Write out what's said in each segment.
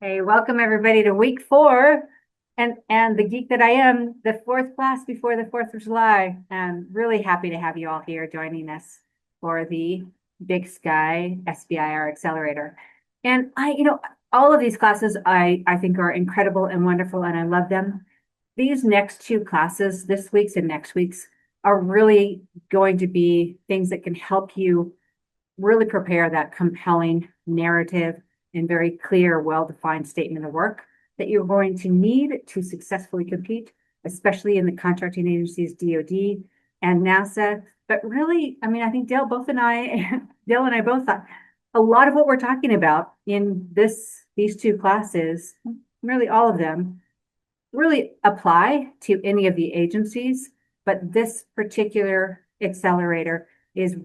Hey, welcome everybody to week 4 and the geek that I am, the fourth class before the 4th of July. I'm really happy to have you all here joining us for the Big Sky SBIR Accelerator. And all of these classes I think are incredible and wonderful, and I love them. These next two classes, this week's and next week's, are really going to be things that can help you really prepare that compelling narrative and very clear, well-defined statement of work that you're going to need to successfully compete, especially in the contracting agencies, DoD and NASA. But really, I think Dale and I both thought a lot of what we're talking about in these two classes, really all of them, really apply to any of the agencies, but this particular accelerator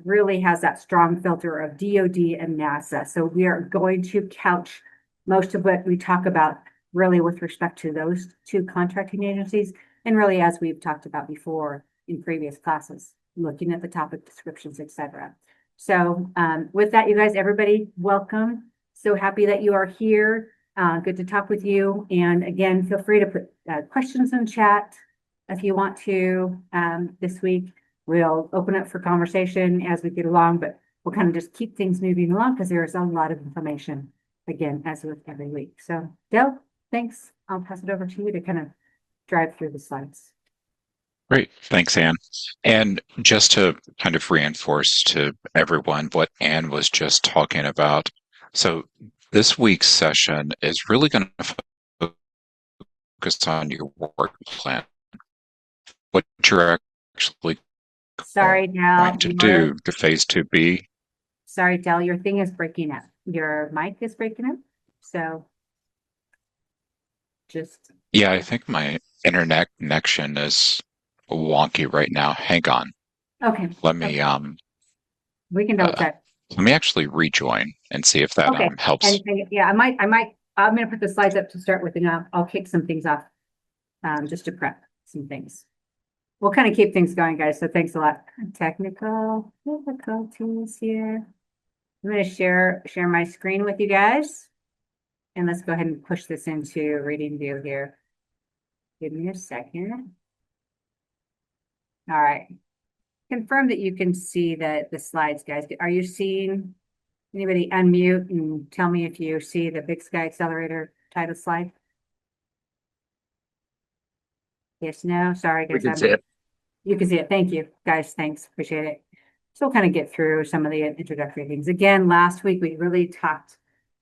really has that strong filter of DoD and NASA. So we are going to couch most of what we talk about really with respect to those two contracting agencies, and really as we've talked about before in previous classes, looking at the topic descriptions, etc. So with that, you guys, everybody, welcome. So happy that you are here. Good to talk with you. And again, feel free to put questions in chat if you want to this week. We'll open up for conversation as we get along, but we'll kind of just keep things moving along because there's a lot of information, again, as with every week. So, Dell, thanks. I'll pass it over to you to kind of drive through the slides. Great. Thanks, Anne. And just to kind of reinforce to everyone what Anne was just talking about. So this week's session is really going to focus on your work plan, what you're actually Sorry, Dell. going to do, the phase 2B. Sorry, Dell, your thing is breaking up. Your mic is breaking up. So just Yeah, I think my internet connection is wonky right now. Hang on. okay. Let me Okay. We can double uh check. let me actually rejoin and see if that Okay. helps. And yeah, I'm gonna put the slides up to start with, and I'll kick some things off just to prep some things. We'll kind of keep things going, guys. So thanks a lot. Technical difficulties here. I'm going to share my screen with you guys. And let's go ahead and push this into reading view here. Give me a second. All right. Confirm that you can see the slides, guys. Are you seeing anybody unmute and tell me if you see the Big Sky Accelerator title slide? Yes, no, sorry, We guys. can see it. You can see it. Thank you, guys. Thanks. Appreciate it. So we'll kind of get through some of the introductory things. Again, last week we really talked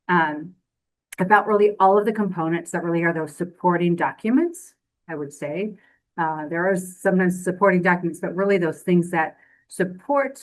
about really all of the components that really are those supporting documents, I would say. There are sometimes supporting documents, but really those things that support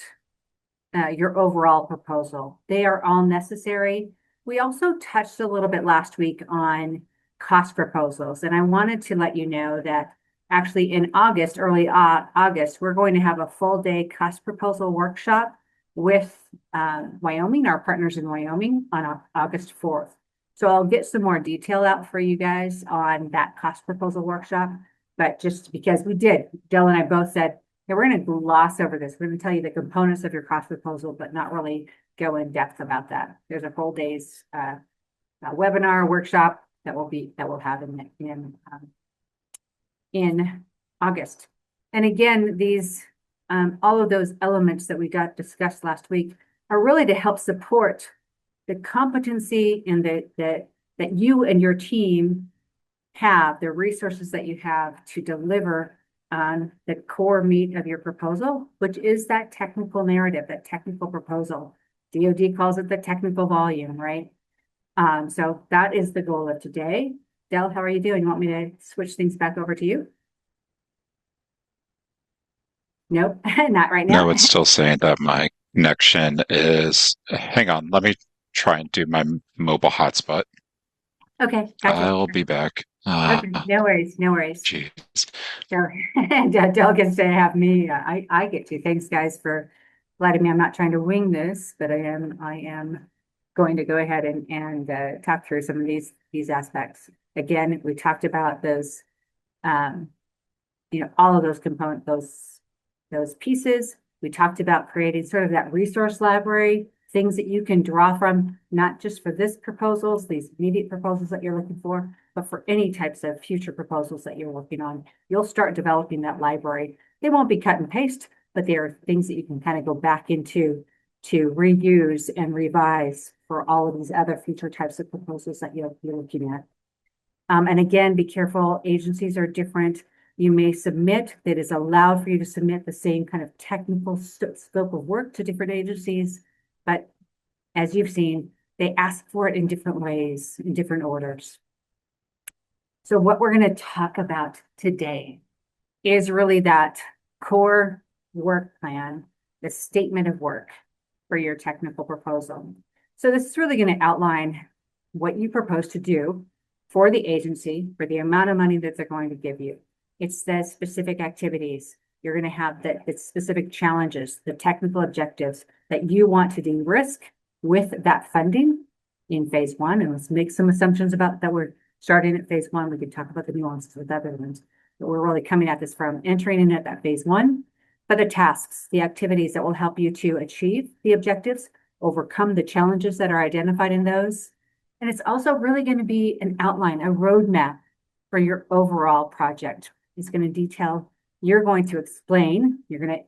your overall proposal. They are all necessary. We also touched a little bit last week on cost proposals, and I wanted to let you know that actually in August, early August, we're going to have a full day cost proposal workshop with Wyoming, our partners in Wyoming, on August 4th. So I'll get some more detail out for you guys on that cost proposal workshop. But just because Dell and I both said, yeah, we're going to gloss over this. We're going to tell you the components of your cost proposal, but not really go in depth about that. There's a full day's webinar workshop that we'll have in August. And again, these all of those elements that we got discussed last week are really to help support the competency and that you and your team have, the resources that you have to deliver on the core meat of your proposal, which is that technical narrative, that technical proposal. DoD calls it the technical volume, right? So that is the goal of today. Dell, how are you doing? You want me to switch things back over to you? Nope, not right now. No, it's still saying that my connection is. Hang on, let me try and do my mobile hotspot. Okay, gotcha. I'll be back. Okay, no worries, no worries. Geez. So Dell gets to have me. I get to. Thanks, guys, for letting me. I'm not trying to wing this, but I am going to go ahead and talk through some of these aspects. Again, we talked about those, all of those components, those pieces. We talked about creating sort of that resource library things that you can draw from, not just for this proposals, these immediate proposals that you're looking for, but for any types of future proposals that you're working on. You'll start developing that library. They won't be cut and paste, but they are things that you can kind of go back into to reuse and revise for all of these other future types of proposals that you'll be looking at. And again, be careful, agencies are different. You may submit, that is allowed for you to submit the same kind of technical scope of work to different agencies, but as you've seen, they ask for it in different ways, in different orders. So what we're going to talk about today is really that core work plan, the statement of work for your technical proposal. So this is really going to outline what you propose to do for the agency, for the amount of money that they're going to give you. It's the specific activities. You're going to have the specific challenges, the technical objectives that you want to de-risk with that funding in phase one. And let's make some assumptions about that we're starting at phase one. We could talk about the nuances with other ones, but we're really coming at this from entering in at that phase one. But the tasks, the activities that will help you to achieve the objectives, overcome the challenges that are identified in those. And it's also really going to be an outline, a roadmap for your overall project. It's going to detail, you're going to explain, you're going to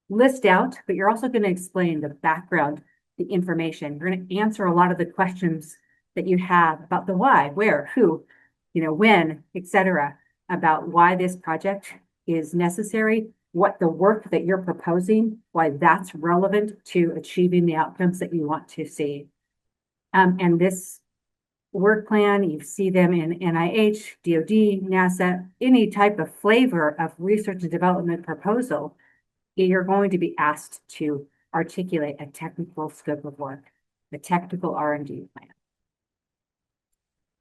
list out, but you're also going to explain the background, the information. You're going to answer a lot of the questions that you have about the why, where, who, when, etc., about why this project is necessary, what the work that you're proposing, why that's relevant to achieving the outcomes that you want to see. And this work plan, you see them in NIH, DoD, NASA, any type of flavor of research and development proposal, you're going to be asked to articulate a technical scope of work, a technical R&D plan.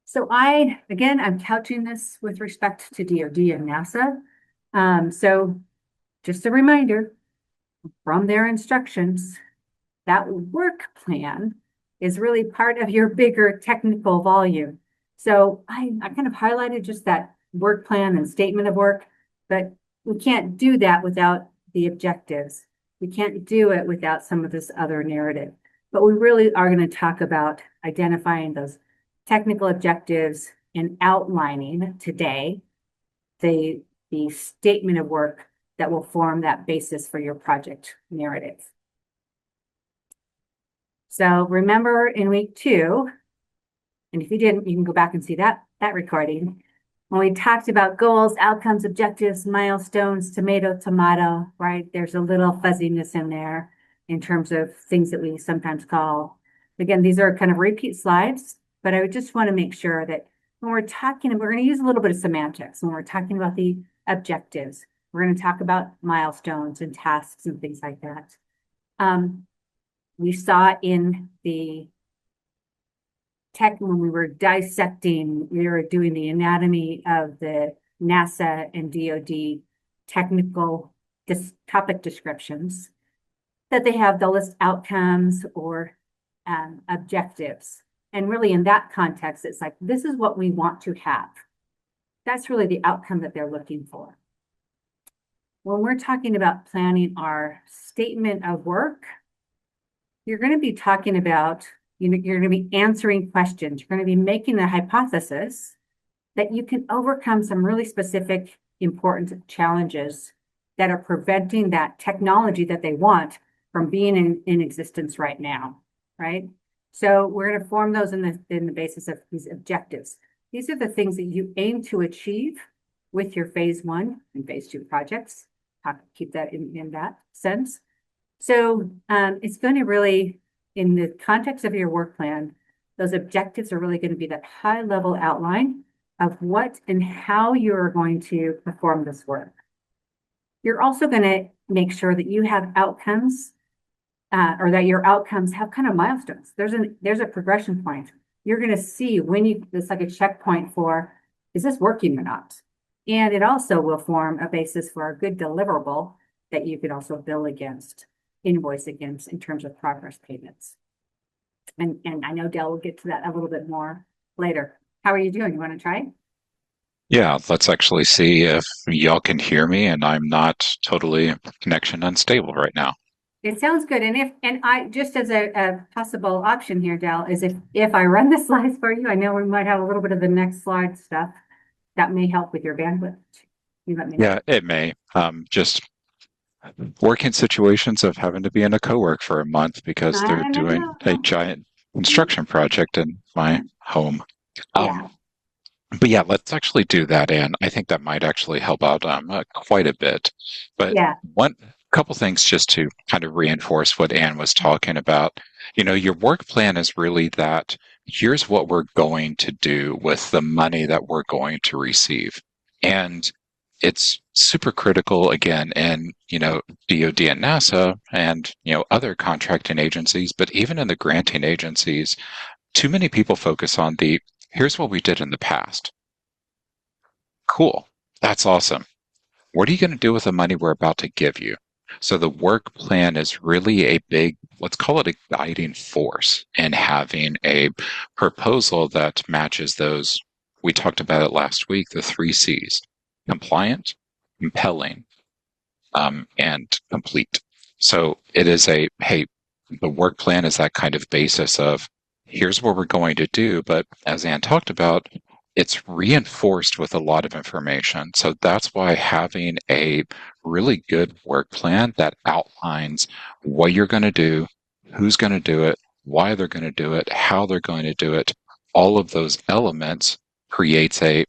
So I'm couching this with respect to DoD and NASA. So just a reminder from their instructions, that work plan is really part of your bigger technical volume. So I kind of highlighted just that work plan and statement of work, but we can't do that without the objectives. We can't do it without some of this other narrative. But we really are going to talk about identifying those technical objectives and outlining today the statement of work that will form that basis for your project narrative. So remember in week 2, and if you didn't, you can go back and see that recording, when we talked about goals, outcomes, objectives, milestones, tomato, right? There's a little fuzziness in there in terms of things that we sometimes call, again, these are kind of repeat slides, but I would just want to make sure that when we're talking, we're going to use a little bit of semantics. When we're talking about the objectives, we're going to talk about milestones and tasks and things like that. We saw in the tech, when we were dissecting, we were doing the anatomy of the NASA and DoD technical topic descriptions, that they have the list outcomes or objectives. And really in that context, it's like, this is what we want to have. That's really the outcome that they're looking for. When we're talking about planning our statement of work, you're going to be talking about, you're going to be answering questions. You're going to be making a hypothesis that you can overcome some really specific, important challenges that are preventing that technology that they want from being in existence right now, right? So we're going to form those in the basis of these objectives. These are the things that you aim to achieve with your phase 1 and phase 2 projects. Keep that in that sense. So it's going to really, in the context of your work plan, those objectives are really going to be that high level outline of what and how you're going to perform this work. You're also going to make sure that you have outcomes or that your outcomes have kind of milestones. There's a progression point. You're going to see when it's like a checkpoint for, is this working or not? And it also will form a basis for a good deliverable that you can also bill against, invoice against in terms of progress payments. And I know Dell will get to that a little bit more later. How are you doing? You want to try? Yeah, let's actually see if y'all can hear me and I'm not totally connection unstable right now. It sounds good. And I, just as a possible option here, Dal, is if I run the slides for you, I know we might have a little bit of the next slide stuff that may help with your bandwidth. You let me know. Yeah, it may. Just working situations of having to be in a co-work for a month because they're I doing a know. giant construction project in my home. Yeah. Um, but yeah, let's actually do that, and I think that might actually help out quite a bit. But Yeah. one couple things just to kind of reinforce what Anne was talking about. You know, your work plan is really that here's what we're going to do with the money that we're going to receive. And it's super critical again in, DoD and NASA and, other contracting agencies, but even in the granting agencies, too many people focus on the here's what we did in the past. Cool. That's awesome. What are you going to do with the money we're about to give you? So the work plan is really a big, let's call it a guiding force in having a proposal that matches those. We talked about it last week, the three C's: compliant, compelling, and complete. So it is hey, the work plan is that kind of basis of here's what we're going to do. But as Ann talked about, it's reinforced with a lot of information. So that's why having a really good work plan that outlines what you're going to do, who's going to do it, why they're going to do it, how they're going to do it, all of those elements creates hey,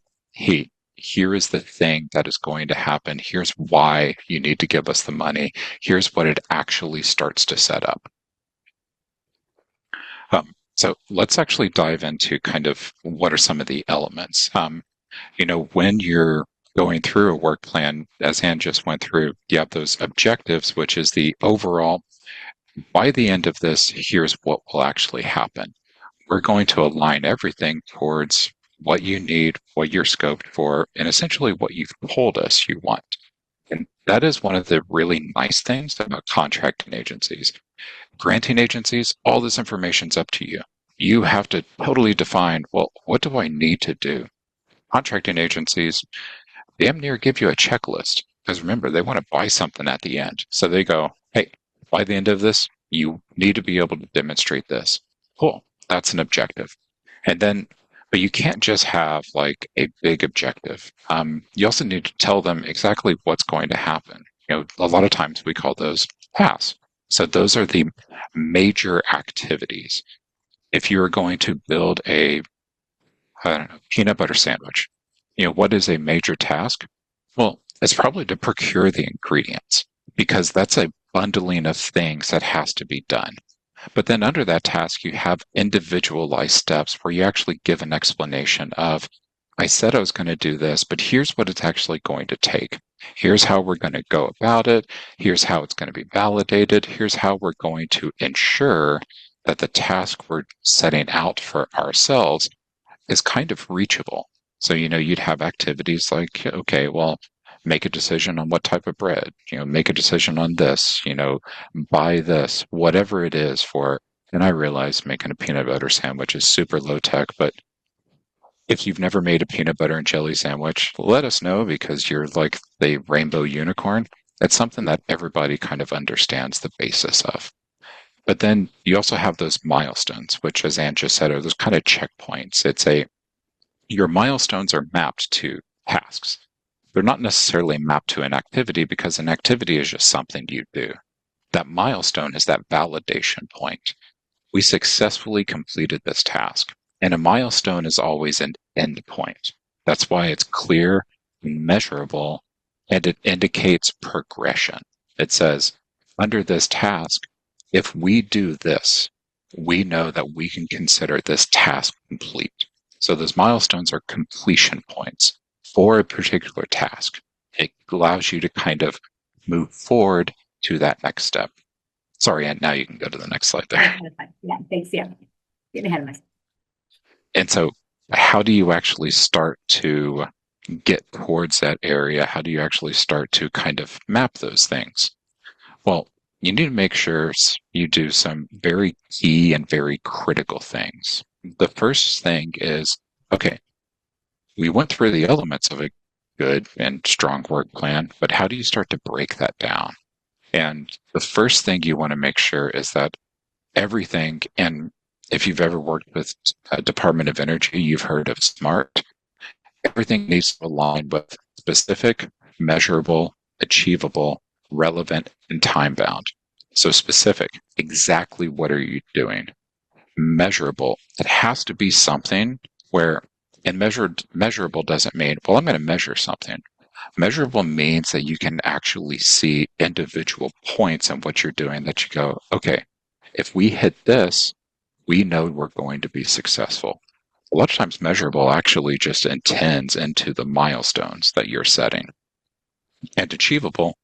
here is the thing that is going to happen. Here's why you need to give us the money. Here's what it actually starts to set up. So let's actually dive into kind of what are some of the elements. When you're going through a work plan, as Ann just went through, you have those objectives, which is the overall, by the end of this, here's what will actually happen. We're going to align everything towards what you need, what you're scoped for, and essentially what you've told us you want. And that is one of the really nice things about contracting agencies. Granting agencies, all this information's up to you. You have to totally define, well, what do I need to do? Contracting agencies damn near give you a checklist because remember, they want to buy something at the end. So they go, hey, by the end of this, you need to be able to demonstrate this. Cool. That's an objective. And then, but you can't just have like a big objective. You also need to tell them exactly what's going to happen. A lot of times we call those tasks. So those are the major activities. If you're going to build I don't know, peanut butter sandwich, what is a major task? Well, it's probably to procure the ingredients because that's a bundling of things that has to be done. But then under that task, you have individualized steps where you actually give an explanation of, I said I was going to do this, but here's what it's actually going to take. Here's how we're going to go about it. Here's how it's going to be validated. Here's how we're going to ensure that the task we're setting out for ourselves is kind of reachable. So, you'd have activities like, okay, well, make a decision on what type of bread, make a decision on this, buy this, whatever it is for. And I realize making a peanut butter sandwich is super low tech, but if you've never made a peanut butter and jelly sandwich, let us know because you're like the rainbow unicorn. It's something that everybody kind of understands the basis of. But then you also have those milestones, which, as Ann just said, are those kind of checkpoints. Your milestones are mapped to tasks. They're not necessarily mapped to an activity because an activity is just something you do. That milestone is that validation point. We successfully completed this task. And a milestone is always an end point. That's why it's clear, measurable, and it indicates progression. It says, under this task, if we do this, we know that we can consider this task complete. So those milestones are completion points for a particular task. It allows you to kind of move forward to that next step. Sorry, and now you can go to the next slide there. Yeah, thanks. Yeah, getting ahead of myself. And so how do you actually start to get towards that area? How do you actually start to kind of map those things? Well, you need to make sure you do some very key and very critical things. The first thing is, okay, we went through the elements of a good and strong work plan, but how do you start to break that down? And the first thing you want to make sure is that everything, and if you've ever worked with a Department of Energy, you've heard of SMART. Everything needs to align with specific, measurable, achievable, relevant, and time bound. So specific, exactly what are you doing? Measurable, it has to be something where, and measurable doesn't mean, well, I'm going to measure something. Measurable means that you can actually see individual points in what you're doing that you go, okay, if we hit this, we know we're going to be successful. A lot of times measurable actually just intends into the milestones that you're setting. And achievable,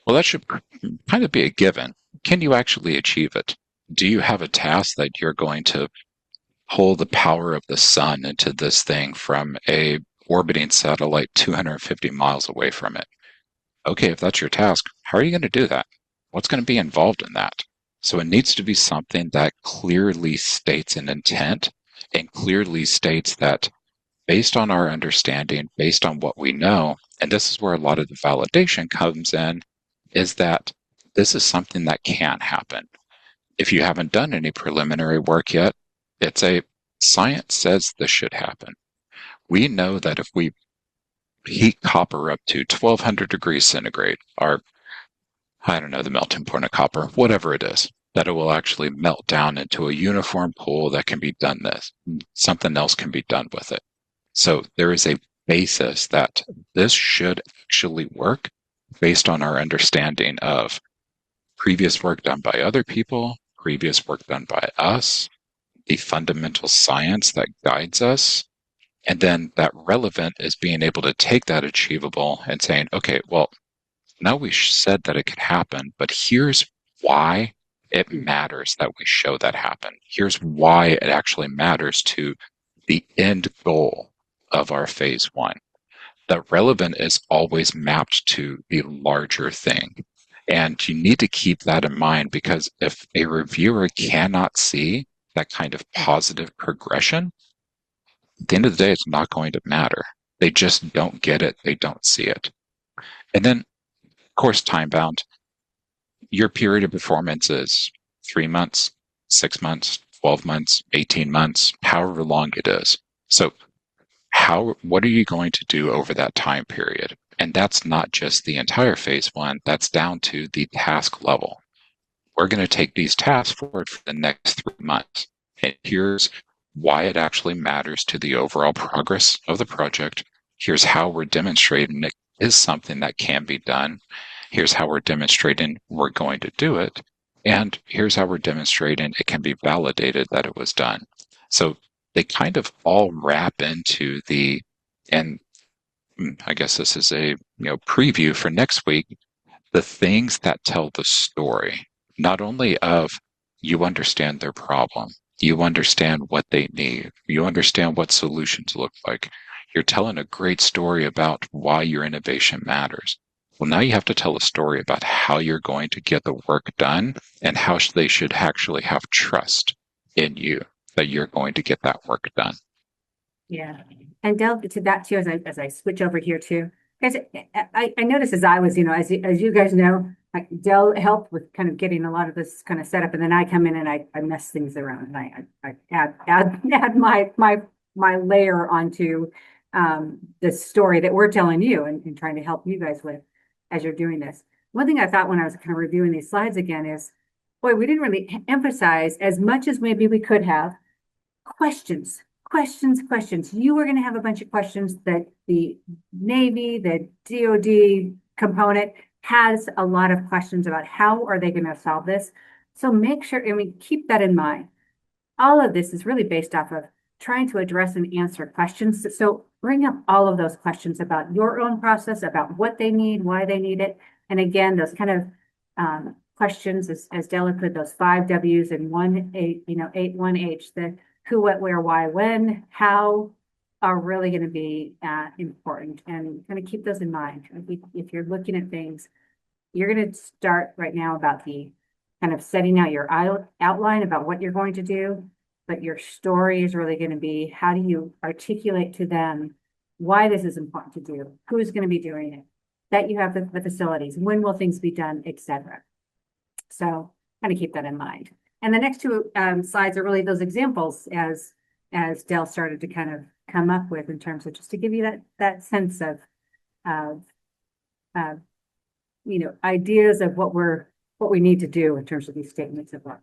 well, that should kind of be a given. Can you actually achieve it? Do you have a task that you're going to pull the power of the sun into this thing from a orbiting satellite 250 miles away from it? Okay, if that's your task, how are you going to do that? What's going to be involved in that? So it needs to be something that clearly states an intent and clearly states that based on our understanding, based on what we know, and this is where a lot of the validation comes in, is that this is something that can happen. If you haven't done any preliminary work yet, it's a science says this should happen. We know that if we heat copper up to 1200 degrees centigrade, or I don't know, the melting point of copper, whatever it is, that it will actually melt down into a uniform pool that can be done this. Something else can be done with it. So there is a basis that this should actually work based on our understanding of previous work done by other people, previous work done by us, the fundamental science that guides us. And then that relevant is being able to take that achievable and saying, okay, well, now we said that it could happen, but here's why it matters that we show that happen. Here's why it actually matters to the end goal of our phase one. The relevant is always mapped to the larger thing. And you need to keep that in mind because if a reviewer cannot see that kind of positive progression, at the end of the day, it's not going to matter. They just don't get it. They don't see it. And then, of course, time bound. Your period of performance is 3 months, 6 months, 12 months, 18 months, however long it is. So what are you going to do over that time period? And that's not just the entire phase one, that's down to the task level. We're going to take these tasks forward for the next 3 months. And here's why it actually matters to the overall progress of the project. Here's how we're demonstrating it is something that can be done. Here's how we're demonstrating we're going to do it. And here's how we're demonstrating it can be validated that it was done. So they kind of all wrap into and I guess this is a preview for next week, the things that tell the story, not only of you understand their problem, you understand what they need, you understand what solutions look like. You're telling a great story about why your innovation matters. Well, now you have to tell a story about how you're going to get the work done and how they should actually have trust in you that you're going to get that work done. Yeah. And delve to that too, as I switch over here too. Because I noticed as I was, as you guys know, like Dell helped with kind of getting a lot of this kind of set up, and then I come in and I mess things around and I add my layer onto the story that we're telling you and trying to help you guys with as you're doing this. One thing I thought when I was kind of reviewing these slides again is, boy, we didn't really emphasize as much as maybe we could have questions. You are going to have a bunch of questions that the Navy, the DoD component has a lot of questions about how are they going to solve this. So make sure, and we keep that in mind. All of this is really based off of trying to address and answer questions. So bring up all of those questions about your own process, about what they need, why they need it. And again, those kind of questions, as Della put, those 5 W's and 1 H, the who, what, where, why, when, how are really going to be important, and kind of keep those in mind. If you're looking at things, you're going to start right now about the kind of setting out your outline about what you're going to do, but your story is really going to be how do you articulate to them why this is important to do, who's going to be doing it, that you have the facilities, when will things be done, et cetera. So kind of keep that in mind. And the next two slides are really those examples as Dell started to kind of come up with in terms of just to give you that sense of ideas of what we need to do in terms of these statements of work.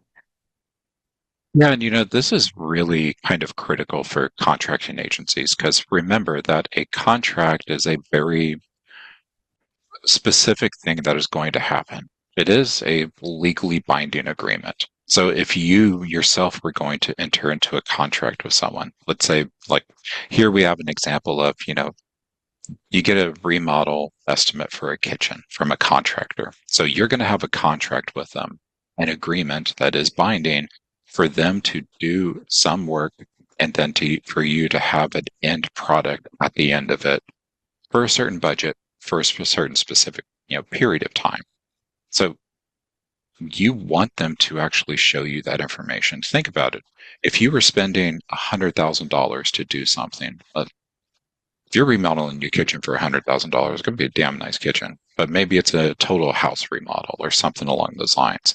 Yeah, and this is really kind of critical for contracting agencies because remember that a contract is a very specific thing that is going to happen. It is a legally binding agreement. So if you yourself were going to enter into a contract with someone, let's say, like here we have an example of, you get a remodel estimate for a kitchen from a contractor. So you're going to have a contract with them, an agreement that is binding for them to do some work and then for you to have an end product at the end of it for a certain budget for a certain specific period of time. So you want them to actually show you that information. Think about it. If you were spending $100,000 to do something, if you're remodeling your kitchen for $100,000, it's going to be a damn nice kitchen, but maybe it's a total house remodel or something along those lines.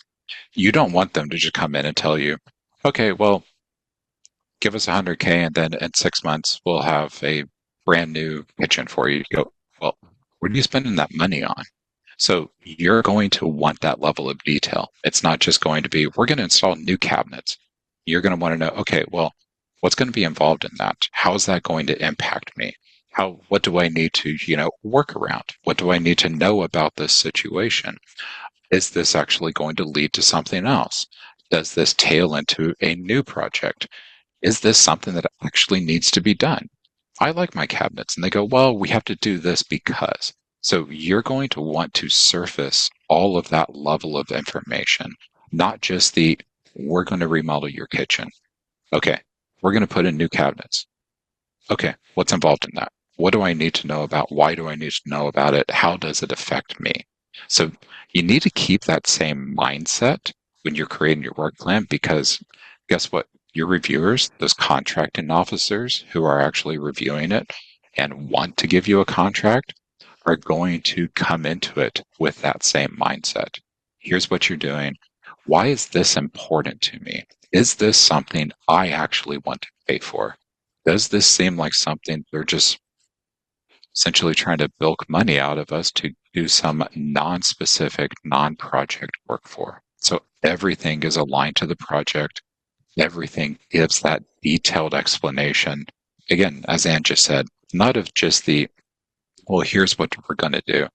You don't want them to just come in and tell you, okay, well, give us $100K and then in 6 months we'll have a brand new kitchen for you. You go, well, what are you spending that money on? So you're going to want that level of detail. It's not just going to be, we're going to install new cabinets. You're going to want to know, okay, well, what's going to be involved in that? How is that going to impact me? What do I need to, work around? What do I need to know about this situation? Is this actually going to lead to something else? Does this tail into a new project? Is this something that actually needs to be done? I like my cabinets. And they go, well, we have to do this because. So you're going to want to surface all of that level of information, not just we're going to remodel your kitchen. Okay, we're going to put in new cabinets. Okay, what's involved in that? What do I need to know about? Why do I need to know about it? How does it affect me? So you need to keep that same mindset when you're creating your work plan because guess what? Your reviewers, those contracting officers who are actually reviewing it and want to give you a contract are going to come into it with that same mindset. Here's what you're doing. Why is this important to me? Is this something I actually want to pay for? Does this seem like something they're just essentially trying to bilk money out of us to do some non-specific, non-project work for? So everything is aligned to the project. Everything gives that detailed explanation. Again, as Ann just said, not of just well, here's what we're going to do.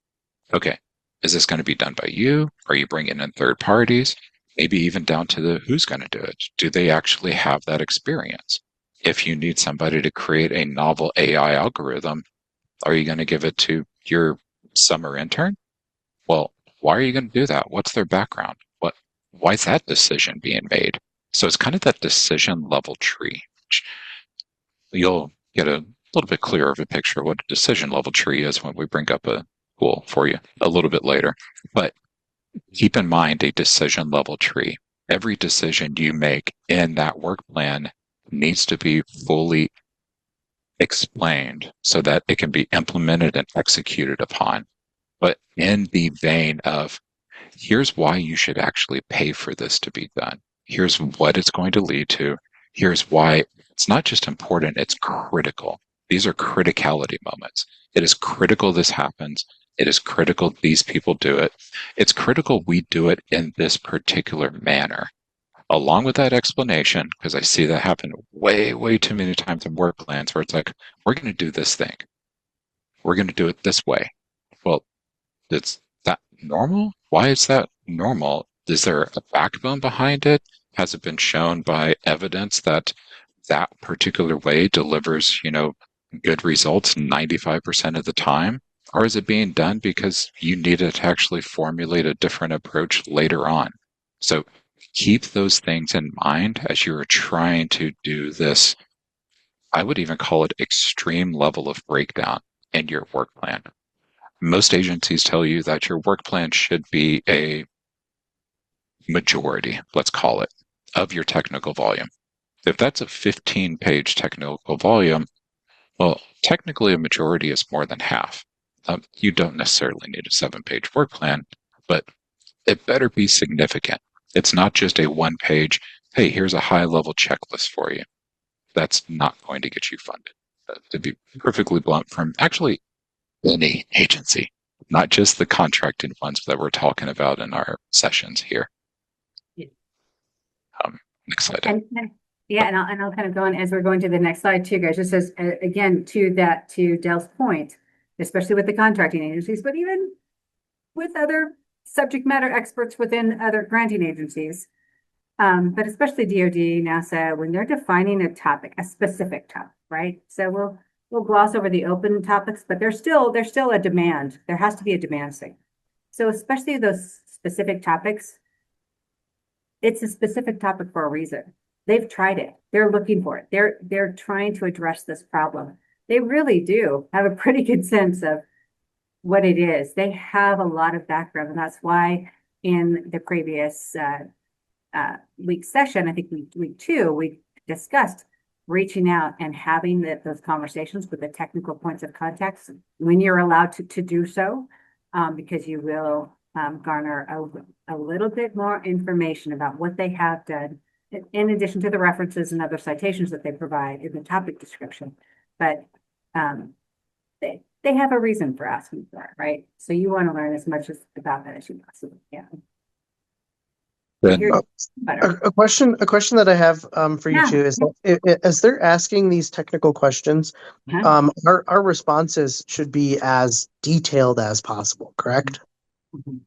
Okay, is this going to be done by you? Are you bringing in third parties? Maybe even down to who's going to do it. Do they actually have that experience? If you need somebody to create a novel AI algorithm, are you going to give it to your summer intern? Well, why are you going to do that? What's their background? Why is that decision being made? So it's kind of that decision level tree. You'll get a little bit clearer of a picture of what a decision level tree is when we bring up a tool for you a little bit later. But keep in mind a decision level tree. Every decision you make in that work plan needs to be fully explained so that it can be implemented and executed upon. But in the vein of, here's why you should actually pay for this to be done. Here's what it's going to lead to. Here's why it's not just important, it's critical. These are criticality moments. It is critical this happens. It is critical these people do it. It's critical we do it in this particular manner. Along with that explanation, because I see that happen way, way too many times in work plans where it's like, we're going to do this thing. We're going to do it this way. Well, is that normal? Why is that normal? Is there a backbone behind it? Has it been shown by evidence that that particular way delivers, good results 95% of the time? Or is it being done because you needed to actually formulate a different approach later on? So keep those things in mind as you are trying to do this. I would even call it extreme level of breakdown in your work plan. Most agencies tell you that your work plan should be a majority, let's call it, of your technical volume. If that's a 15-page technical volume, well, technically a majority is more than half. You don't necessarily need a 7-page work plan, but it better be significant. It's not just a 1-page, hey, here's a high-level checklist for you. That's not going to get you funded. To be perfectly blunt, from actually any agency, not just the contracted ones that we're talking about in our sessions here. Yeah. Excited. Yeah, and I'll kind of go on as we're going to the next slide too, guys. Just as again to Dell's point, especially with the contracting agencies, but even with other subject matter experts within other granting agencies, but especially DoD, NASA, when they're defining a topic, a specific topic, right? So we'll gloss over the open topics, but there's still a demand. There has to be a demand signal. So especially those specific topics, it's a specific topic for a reason. They've tried it. They're looking for it. They're trying to address this problem. They really do have a pretty good sense of what it is. They have a lot of background, and that's why in the previous week session, I think week 2, we discussed reaching out and having those conversations with the technical points of contact when you're allowed to do so, because you will garner a little bit more information about what they have done, in addition to the references and other citations that they provide in the topic description. But they have a reason for asking for it, right? So you want to learn as much about that as you possibly can. A question that I have for you two is that as they're asking these technical questions, our responses should be as detailed as possible, correct? Mm-hmm.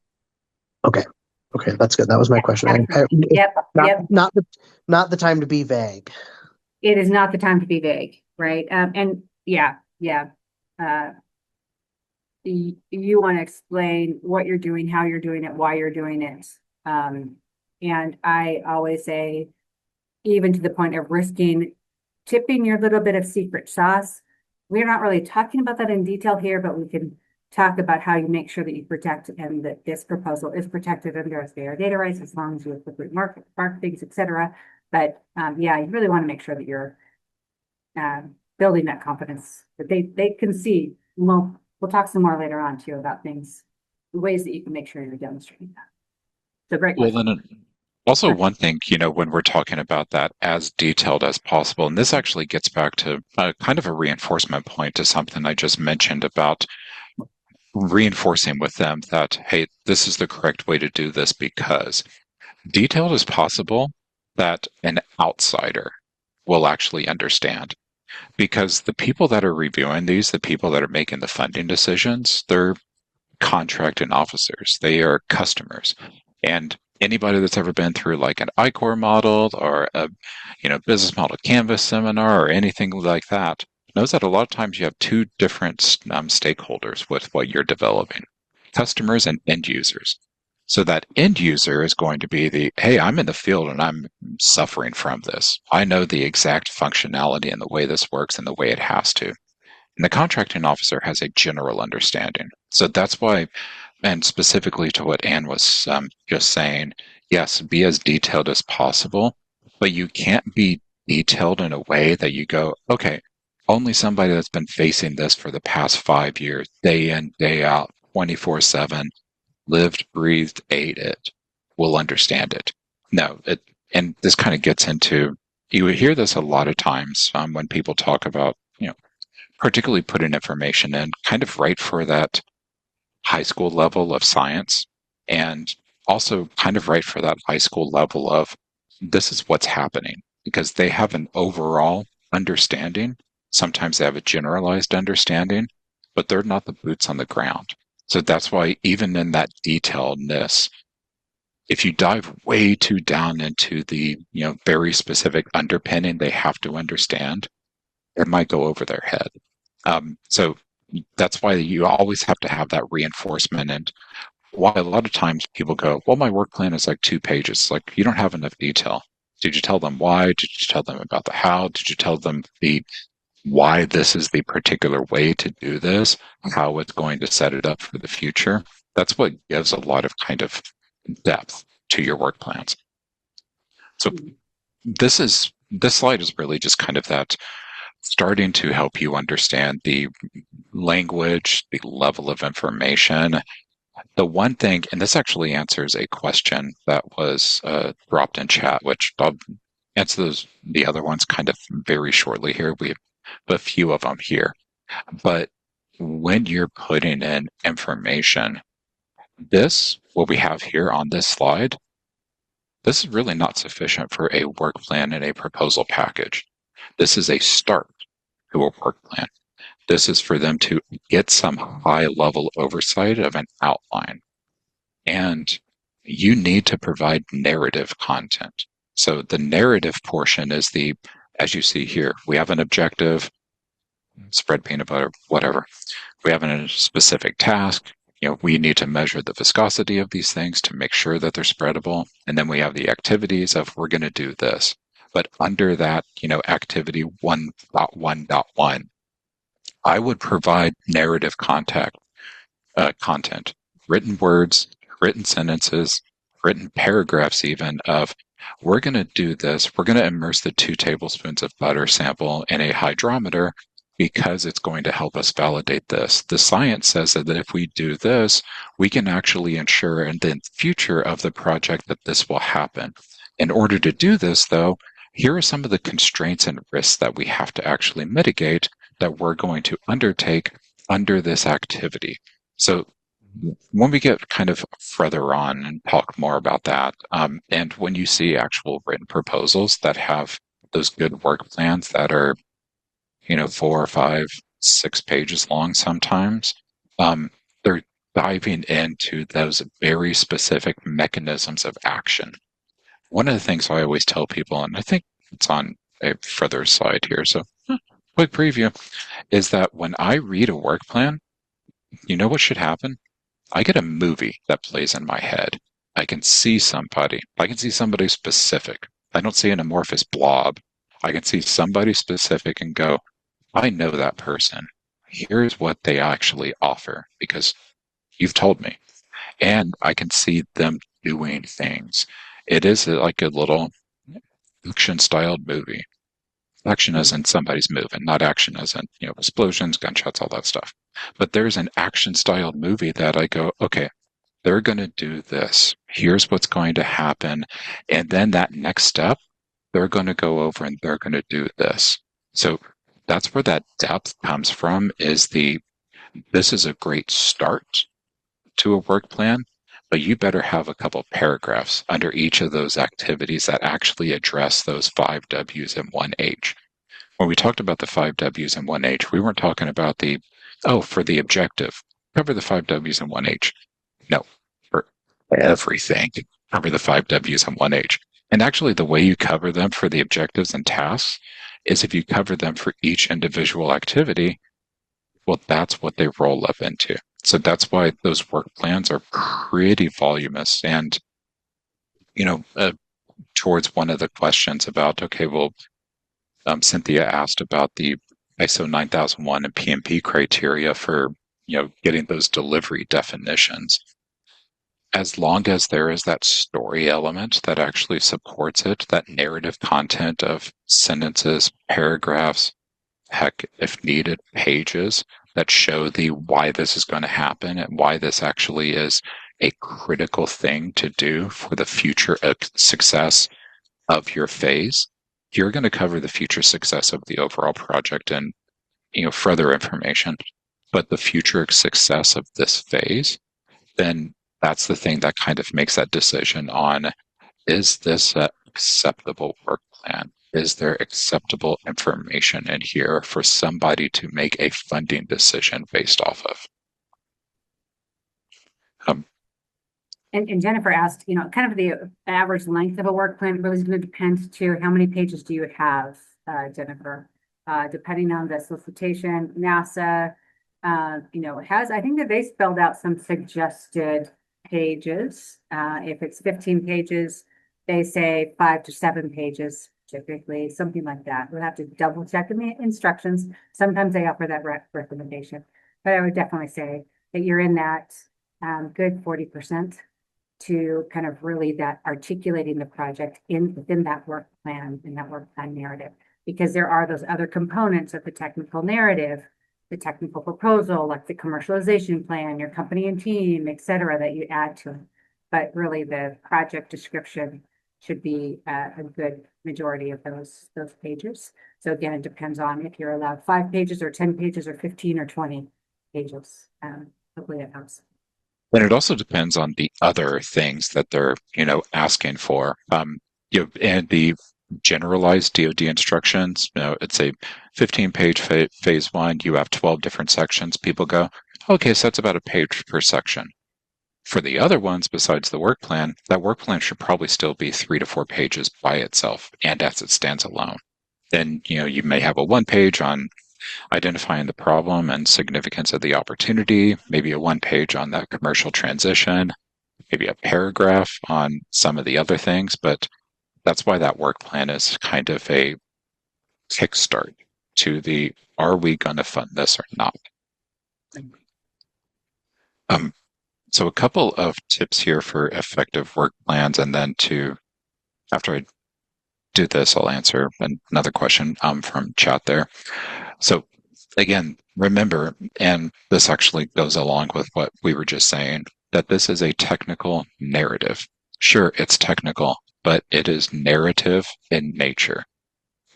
Okay, that's good. That was my question. Yep. Not the time to be vague. It is not the time to be vague, right? And yeah. You want to explain what you're doing, how you're doing it, why you're doing it. And I always say, even to the point of tipping your little bit of secret sauce. We're not really talking about that in detail here, but we can talk about how you make sure that you protect and that this proposal is protected under SBIR data rights as long as you appropriate markings, et cetera. But yeah, you really want to make sure that you're building that confidence that they can see. We'll talk some more later on too about things, the ways that you can make sure you're demonstrating that. So great question. Well, then also one thing, when we're talking about that as detailed as possible, and this actually gets back to kind of a reinforcement point to something I just mentioned about reinforcing with them that, hey, this is the correct way to do this, because detailed as possible that an outsider will actually understand. Because the people that are reviewing these, the people that are making the funding decisions, they're contracting officers. They are customers. And anybody that's ever been through like an I-Core model or a business model canvas seminar or anything like that knows that a lot of times you have two different stakeholders with what you're developing, customers and end users. So that end user is going to be hey, I'm in the field and I'm suffering from this. I know the exact functionality and the way this works and the way it has to. And the contracting officer has a general understanding. So that's why, and specifically to what Anne was just saying, yes, be as detailed as possible, but you can't be detailed in a way that you go, okay, only somebody that's been facing this for the past 5 years, day in, day out, 24/7, lived, breathed, ate it, will understand it. No, and this kind of gets into, you hear this a lot of times when people talk about, particularly putting information in kind of right for that high school level of science, and also kind of right for that high school level of this is what's happening, because they have an overall understanding. Sometimes they have a generalized understanding, but they're not the boots on the ground. So that's why even in that detailedness, if you dive way too down into the very specific underpinning they have to understand, it might go over their head. So that's why you always have to have that reinforcement. And why a lot of times people go, well, my work plan is like 2 pages. Like, you don't have enough detail. Did you tell them why? Did you tell them about the how? Did you tell them why this is the particular way to do this, how it's going to set it up for the future? That's what gives a lot of kind of depth to your work plans. So this slide is really just kind of that starting to help you understand the language, the level of information. The one thing, and this actually answers a question that was dropped in chat, which I'll answer the other ones kind of very shortly here. We have a few of them here. But when you're putting in information, what we have here on this slide, this is really not sufficient for a work plan and a proposal package. This is a start to a work plan. This is for them to get some high level oversight of an outline. And you need to provide narrative content. So the narrative portion is as you see here, we have an objective, spread peanut butter, whatever. We have a specific task. We need to measure the viscosity of these things to make sure that they're spreadable. And then we have the activities of we're going to do this. But under that, activity 1.1.1, I would provide narrative content, written words, written sentences, written paragraphs even of, we're going to do this. We're going to immerse the 2 tablespoons of butter sample in a hydrometer because it's going to help us validate this. The science says that if we do this, we can actually ensure in the future of the project that this will happen. In order to do this, though, here are some of the constraints and risks that we have to actually mitigate that we're going to undertake under this activity. So when we get kind of further on and talk more about that, and when you see actual written proposals that have those good work plans that are 4, 5, 6 pages long sometimes, they're diving into those very specific mechanisms of action. One of the things I always tell people, and I think it's on a further slide here, so quick preview, is that when I read a work plan, you know what should happen? I get a movie that plays in my head. I can see somebody. I can see somebody specific. I don't see an amorphous blob. I can see somebody specific and go, I know that person. Here's what they actually offer because you've told me. And I can see them doing things. It is like a little action-styled movie. Action as in somebody's moving, not action as in, explosions, gunshots, all that stuff. But there's an action-styled movie that I go, okay, they're going to do this. Here's what's going to happen. And then that next step, they're going to go over and they're going to do this. So that's where that depth comes from, is this is a great start to a work plan, but you better have a couple paragraphs under each of those activities that actually address those 5 W's and 1 H. When we talked about the 5 W's and 1 H, we weren't talking about for the objective, cover the 5 W's and 1 H. No, for everything, cover the 5 W's and 1 H. And actually, the way you cover them for the objectives and tasks is if you cover them for each individual activity, well, that's what they roll up into. So that's why those work plans are pretty voluminous. And, towards one of the questions about, okay, well, Cynthia asked about the ISO 9001 and PMP criteria for, getting those delivery definitions. As long as there is that story element that actually supports it, that narrative content of sentences, paragraphs, heck, if needed, pages that show why this is going to happen and why this actually is a critical thing to do for the future success of your phase, you're going to cover the future success of the overall project and, further information. But the future success of this phase, then that's the thing that kind of makes that decision on, is this an acceptable work plan? Is there acceptable information in here for somebody to make a funding decision based off of? And Jennifer asked, kind of the average length of a work plan really is going to depend to how many pages do you have, Jennifer? Depending on the solicitation, NASA, I think that they spelled out some suggested pages. If it's 15 pages, they say 5 to 7 pages, typically, something like that. We'll have to double check in the instructions. Sometimes they offer that recommendation, but I would definitely say that you're in that good 40% to kind of really that articulating the project within that work plan, in that work plan narrative, because there are those other components of the technical narrative the technical proposal, like the commercialization plan, your company and team, et cetera, that you add to it. But really the project description should be a good majority of those pages. So again, it depends on if you're allowed 5 pages or 10 pages or 15 or 20 pages. Hopefully that helps. And it also depends on the other things that they're, asking for. And the generalized DoD instructions, it's a 15-page phase 1. You have 12 different sections. People go, okay, so that's about a page per section. For the other ones, besides the work plan, that work plan should probably still be 3 to 4 pages by itself and as it stands alone. Then, you may have a 1 page on identifying the problem and significance of the opportunity, maybe a 1 page on that commercial transition, maybe a paragraph on some of the other things, but that's why that work plan is kind of a kickstart to the, are we going to fund this or not? So a couple of tips here for effective work plans, and then after I do this, I'll answer another question from chat there. So again, remember, and this actually goes along with what we were just saying, that this is a technical narrative. Sure, it's technical, but it is narrative in nature.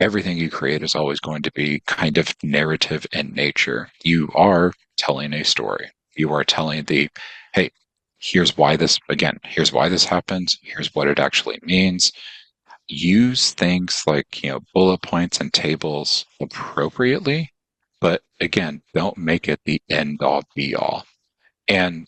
Everything you create is always going to be kind of narrative in nature. You are telling a story. You are telling hey, here's why this happens. Here's what it actually means. Use things like, bullet points and tables appropriately, but again, don't make it the end all be all. And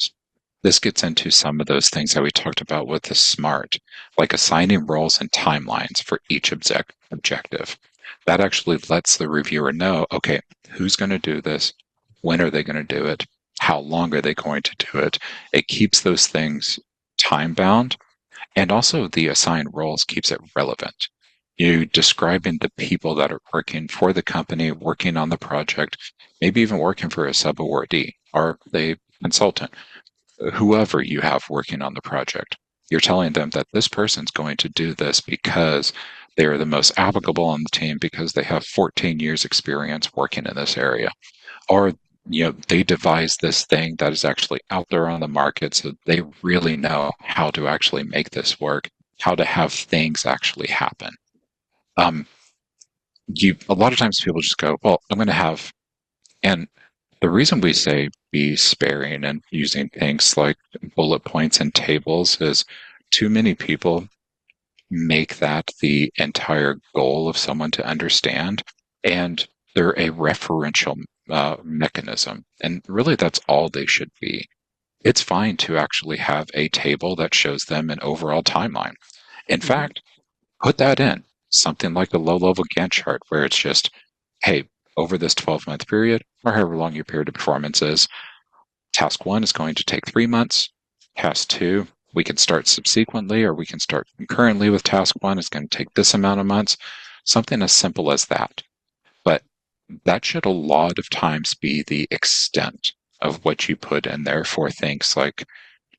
this gets into some of those things that we talked about with the SMART, like assigning roles and timelines for each objective. That actually lets the reviewer know, okay, who's going to do this? When are they going to do it? How long are they going to do it? It keeps those things time bound. And also the assigned roles keeps it relevant. You describing the people that are working for the company, working on the project, maybe even working for a sub-awardee or the consultant, whoever you have working on the project. You're telling them that this person's going to do this because they are the most applicable on the team because they have 14 years experience working in this area. Or they devise this thing that is actually out there on the market, so they really know how to actually make this work, how to have things actually happen. A lot of times people just go, well, I'm going to have, and the reason we say be sparing and using things like bullet points and tables is too many people make that the entire goal of someone to understand, and they're a referential mechanism. And really, that's all they should be. It's fine to actually have a table that shows them an overall timeline. In fact, put that in something like a low-level Gantt chart where it's just, hey, over this 12-month period, or however long your period of performance is, task 1 is going to take 3 months. Task 2, we can start subsequently, or we can start concurrently with task 1. It's going to take this amount of months. Something as simple as that. But that should a lot of times be the extent of what you put in there for things like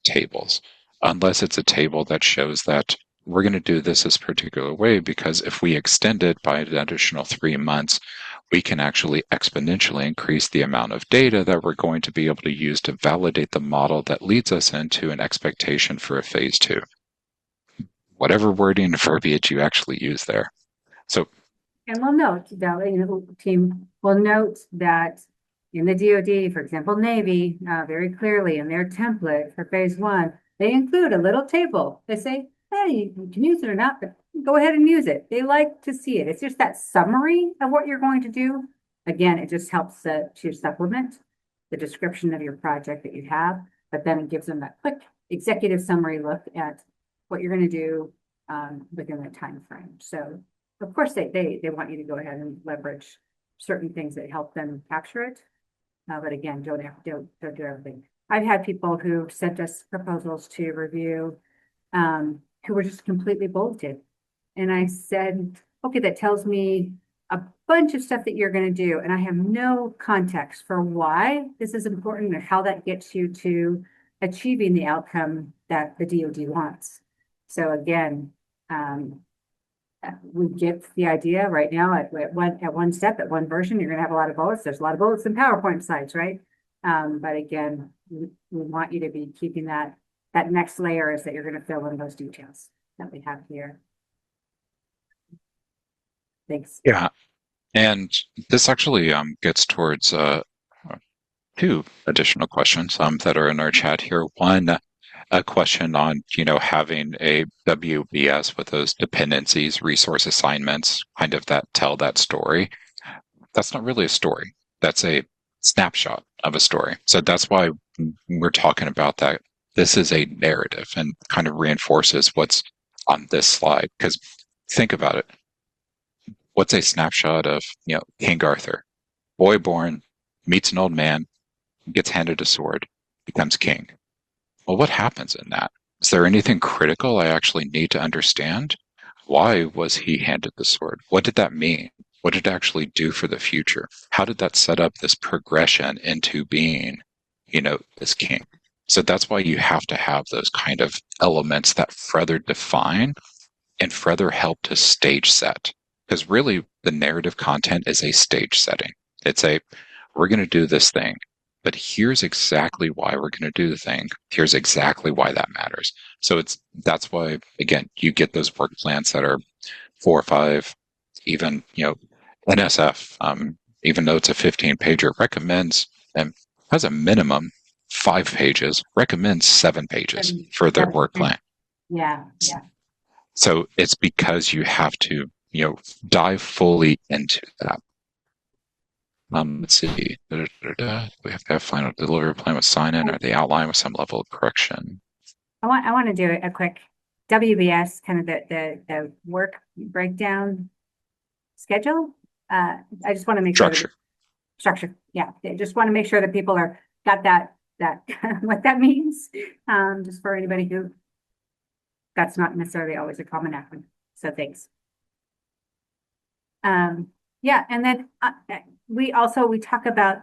tables, unless it's a table that shows that we're going to do this particular way, because if we extend it by an additional 3 months, we can actually exponentially increase the amount of data that we're going to be able to use to validate the model that leads us into an expectation for a phase 2. Whatever wording and verbiage you actually use there. So, and we'll note, the team will note that in the DoD, for example, Navy, very clearly in their template for phase 1, they include a little table. They say, hey, you can use it or not, but go ahead and use it. They like to see it. It's just that summary of what you're going to do. Again, it just helps to supplement the description of your project that you have, but then it gives them that quick executive summary look at what you're going to do within that time frame. So of course they want you to go ahead and leverage certain things that help them capture it. But again, don't do everything. I've had people who sent us proposals to review who were just completely bulleted. And I said, okay, that tells me a bunch of stuff that you're going to do. And I have no context for why this is important or how that gets you to achieving the outcome that the DoD wants. So again, we get the idea right now at one step, at one version, you're gonna have a lot of bullets. There's a lot of bullets in PowerPoint slides, right? But again, we want you to be keeping that next layer is that you're gonna fill in those details that we have here. Thanks. Yeah. And this actually gets towards two additional questions that are in our chat here. One, a question on, having a WBS with those dependencies, resource assignments, kind of that tell that story. That's not really a story. That's a snapshot of a story. So that's why we're talking about that. This is a narrative and kind of reinforces what's on this slide. Because think about it. What's a snapshot of, King Arthur? Boy born, meets an old man, gets handed a sword, becomes king. Well, what happens in that? Is there anything critical I actually need to understand? Why was he handed the sword? What did that mean? What did it actually do for the future? How did that set up this progression into being, this king? So that's why you have to have those kind of elements that further define and further help to stage set. Because really, the narrative content is a stage setting. It's we're going to do this thing, but here's exactly why we're going to do the thing. Here's exactly why that matters. So that's why, again, you get those work plans that are 4 or 5, even, NSF, even though it's a 15-pager, recommends and has a minimum 5 pages, recommends 7 pages for their work plan. Yeah. So it's because you have to, dive fully into that. Let's see. We have to have final delivery plan with sign-in or the outline with some level of correction. I want to do a quick WBS, kind of the work breakdown schedule. I just want to make structure. Structure. Yeah. I just want to make sure that people got that what that means. Just for anybody who that's not necessarily always a common acronym. So thanks. Yeah, and then we talk about,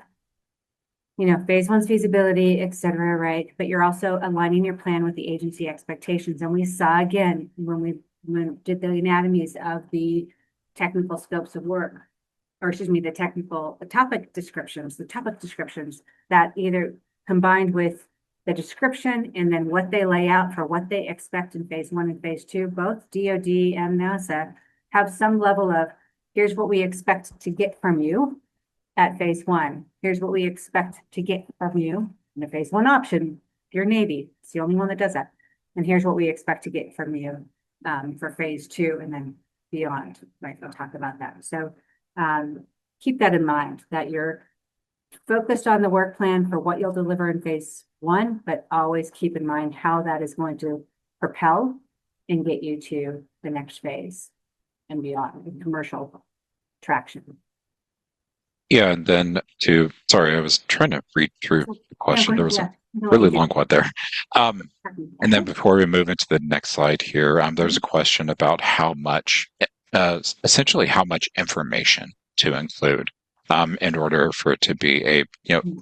phase 1's feasibility, et cetera, right? But you're also aligning your plan with the agency expectations. And we saw again when we did the anatomies of the technical scopes of work, or excuse me, the topic descriptions that either combined with the description and then what they lay out for what they expect in phase 1 and phase 2, both DoD and NASA have some level of, here's what we expect to get from you at phase 1. Here's what we expect to get from you in a phase 1 option. If you're Navy, it's the only one that does that. And here's what we expect to get from you for phase 2 and then beyond. Right, we'll talk about that. So keep that in mind, that you're focused on the work plan for what you'll deliver in phase 1, but always keep in mind how that is going to propel and get you to the next phase and beyond in commercial traction. Yeah, and then sorry, I was trying to read through the question. There was a really long one there. And then before we move into the next slide here, there's a question about how much, essentially how much information to include in order for it to be a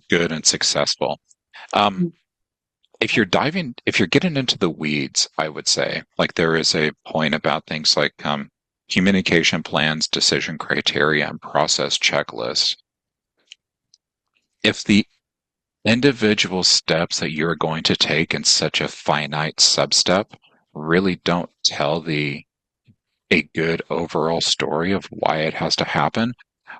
good and successful. If you're getting into the weeds, I would say, like there is a point about things like communication plans, decision criteria, and process checklists. If the individual steps that you're going to take in such a finite substep really don't tell a good overall story of why it has to happen,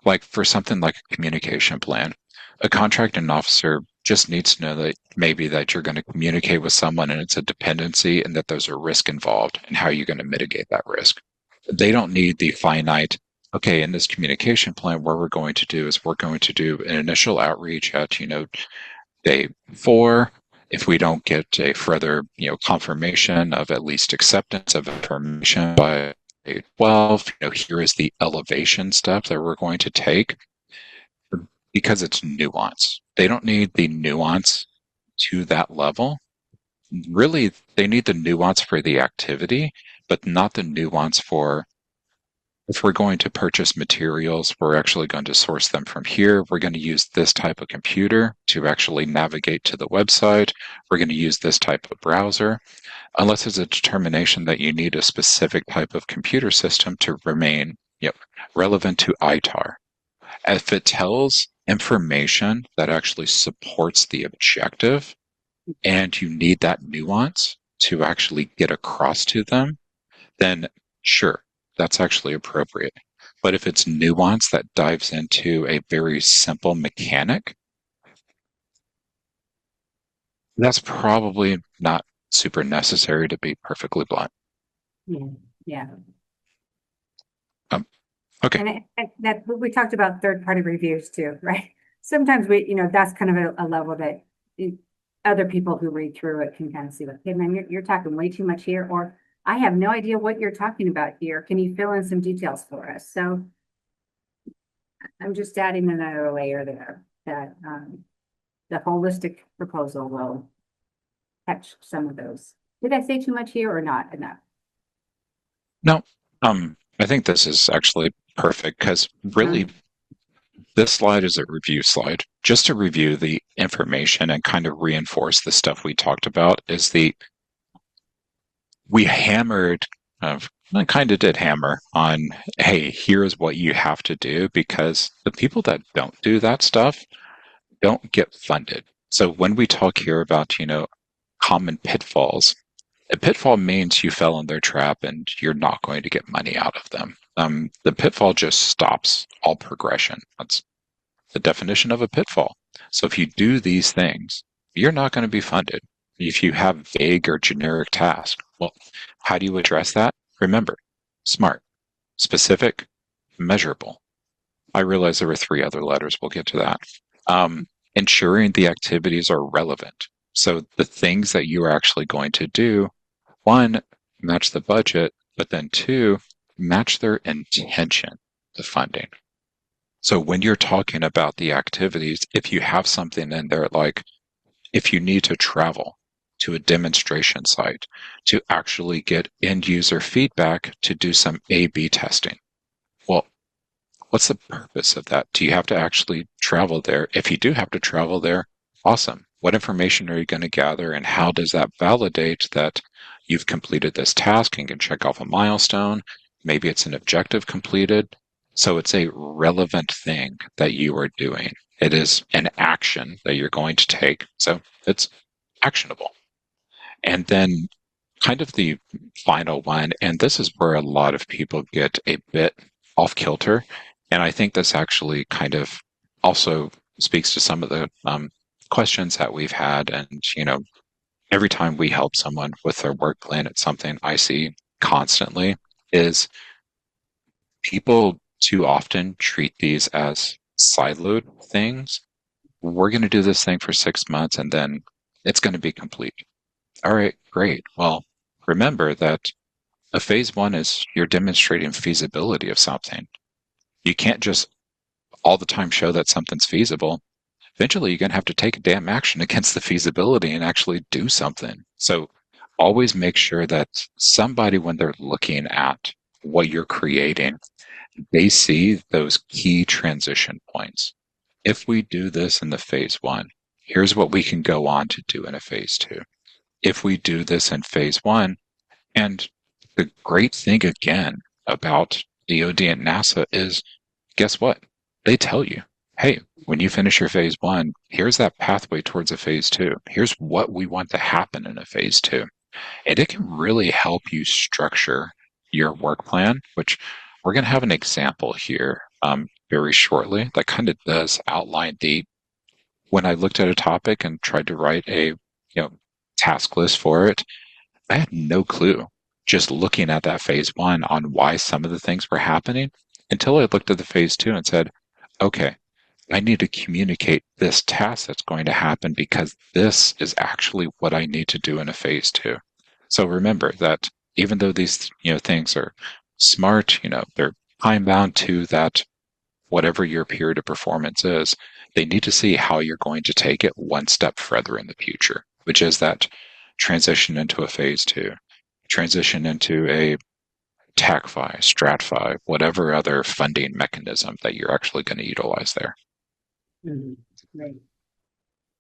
like for something like a communication plan, a contracting officer just needs to know that maybe that you're going to communicate with someone and it's a dependency and that there's a risk involved and how you're going to mitigate that risk. They don't need the finite, okay, in this communication plan, what we're going to do is we're going to do an initial outreach at, day 4. If we don't get a further, confirmation of at least acceptance of information by day 12, here is the elevation step that we're going to take, because it's nuance. They don't need the nuance to that level. Really, they need the nuance for the activity, but not the nuance for if we're going to purchase materials, we're actually going to source them from here. We're going to use this type of computer to actually navigate to the website. We're going to use this type of browser, unless there's a determination that you need a specific type of computer system to remain relevant to ITAR. If it tells information that actually supports the objective and you need that nuance to actually get across to them, then sure, that's actually appropriate. But if it's nuance that dives into a very simple mechanic, that's probably not super necessary, to be perfectly blunt. Yeah. Okay. And that we talked about third-party reviews too, right? Sometimes that's kind of a level that other people who read through it can kind of see like, hey man, you're talking way too much here, or I have no idea what you're talking about here. Can you fill in some details for us? So I'm just adding another layer there that the holistic proposal will catch some of those. Did I say too much here or not enough? No, I think this is actually perfect because really this slide is a review slide. Just to review the information and kind of reinforce the stuff we talked about is we hammered, I kind of did hammer on, hey, here's what you have to do, because the people that don't do that stuff don't get funded. So when we talk here about, common pitfalls, a pitfall means you fell in their trap and you're not going to get money out of them. The pitfall just stops all progression. That's the definition of a pitfall. So if you do these things, you're not going to be funded. If you have vague or generic tasks, well, how do you address that? Remember, SMART, specific, measurable. I realize there were 3 other letters. We'll get to that. Ensuring the activities are relevant. So the things that you are actually going to do, 1, match the budget, but then 2, match their intention, the funding. So when you're talking about the activities, if you have something in there like if you need to travel to a demonstration site to actually get end user feedback to do some A/B testing, well, what's the purpose of that? Do you have to actually travel there? If you do have to travel there, awesome. What information are you going to gather, and how does that validate that you've completed this task and can check off a milestone? Maybe it's an objective completed. So it's a relevant thing that you are doing. It is an action that you're going to take. So it's actionable. And then kind of the final one, and this is where a lot of people get a bit off kilter. And I think this actually kind of also speaks to some of the questions that we've had. And, every time we help someone with their work plan, it's something I see constantly is people too often treat these as siloed things. We're going to do this thing for 6 months and then it's going to be complete. All right, great. Well, remember that a phase 1 is you're demonstrating feasibility of something. You can't just all the time show that something's feasible. Eventually, you're going to have to take a damn action against the feasibility and actually do something. So always make sure that somebody, when they're looking at what you're creating, they see those key transition points. If we do this in the phase 1, here's what we can go on to do in a phase 2. If we do this in phase 1, and the great thing again about DoD and NASA is, guess what? They tell you, hey, when you finish your phase 1, here's that pathway towards a phase 2. Here's what we want to happen in a phase 2. And it can really help you structure your work plan, which we're going to have an example here very shortly that kind of does outline when I looked at a topic and tried to write a task list for it, I had no clue just looking at that phase 1 on why some of the things were happening until I looked at the phase 2 and said, okay, I need to communicate this task that's going to happen because this is actually what I need to do in a phase 2. So remember that even though these things are SMART, they're time bound to that whatever your period of performance is, they need to see how you're going to take it one step further in the future, which is that transition into a phase 2, transition into a TACFI, StratFi, whatever other funding mechanism that you're actually going to utilize there. Right.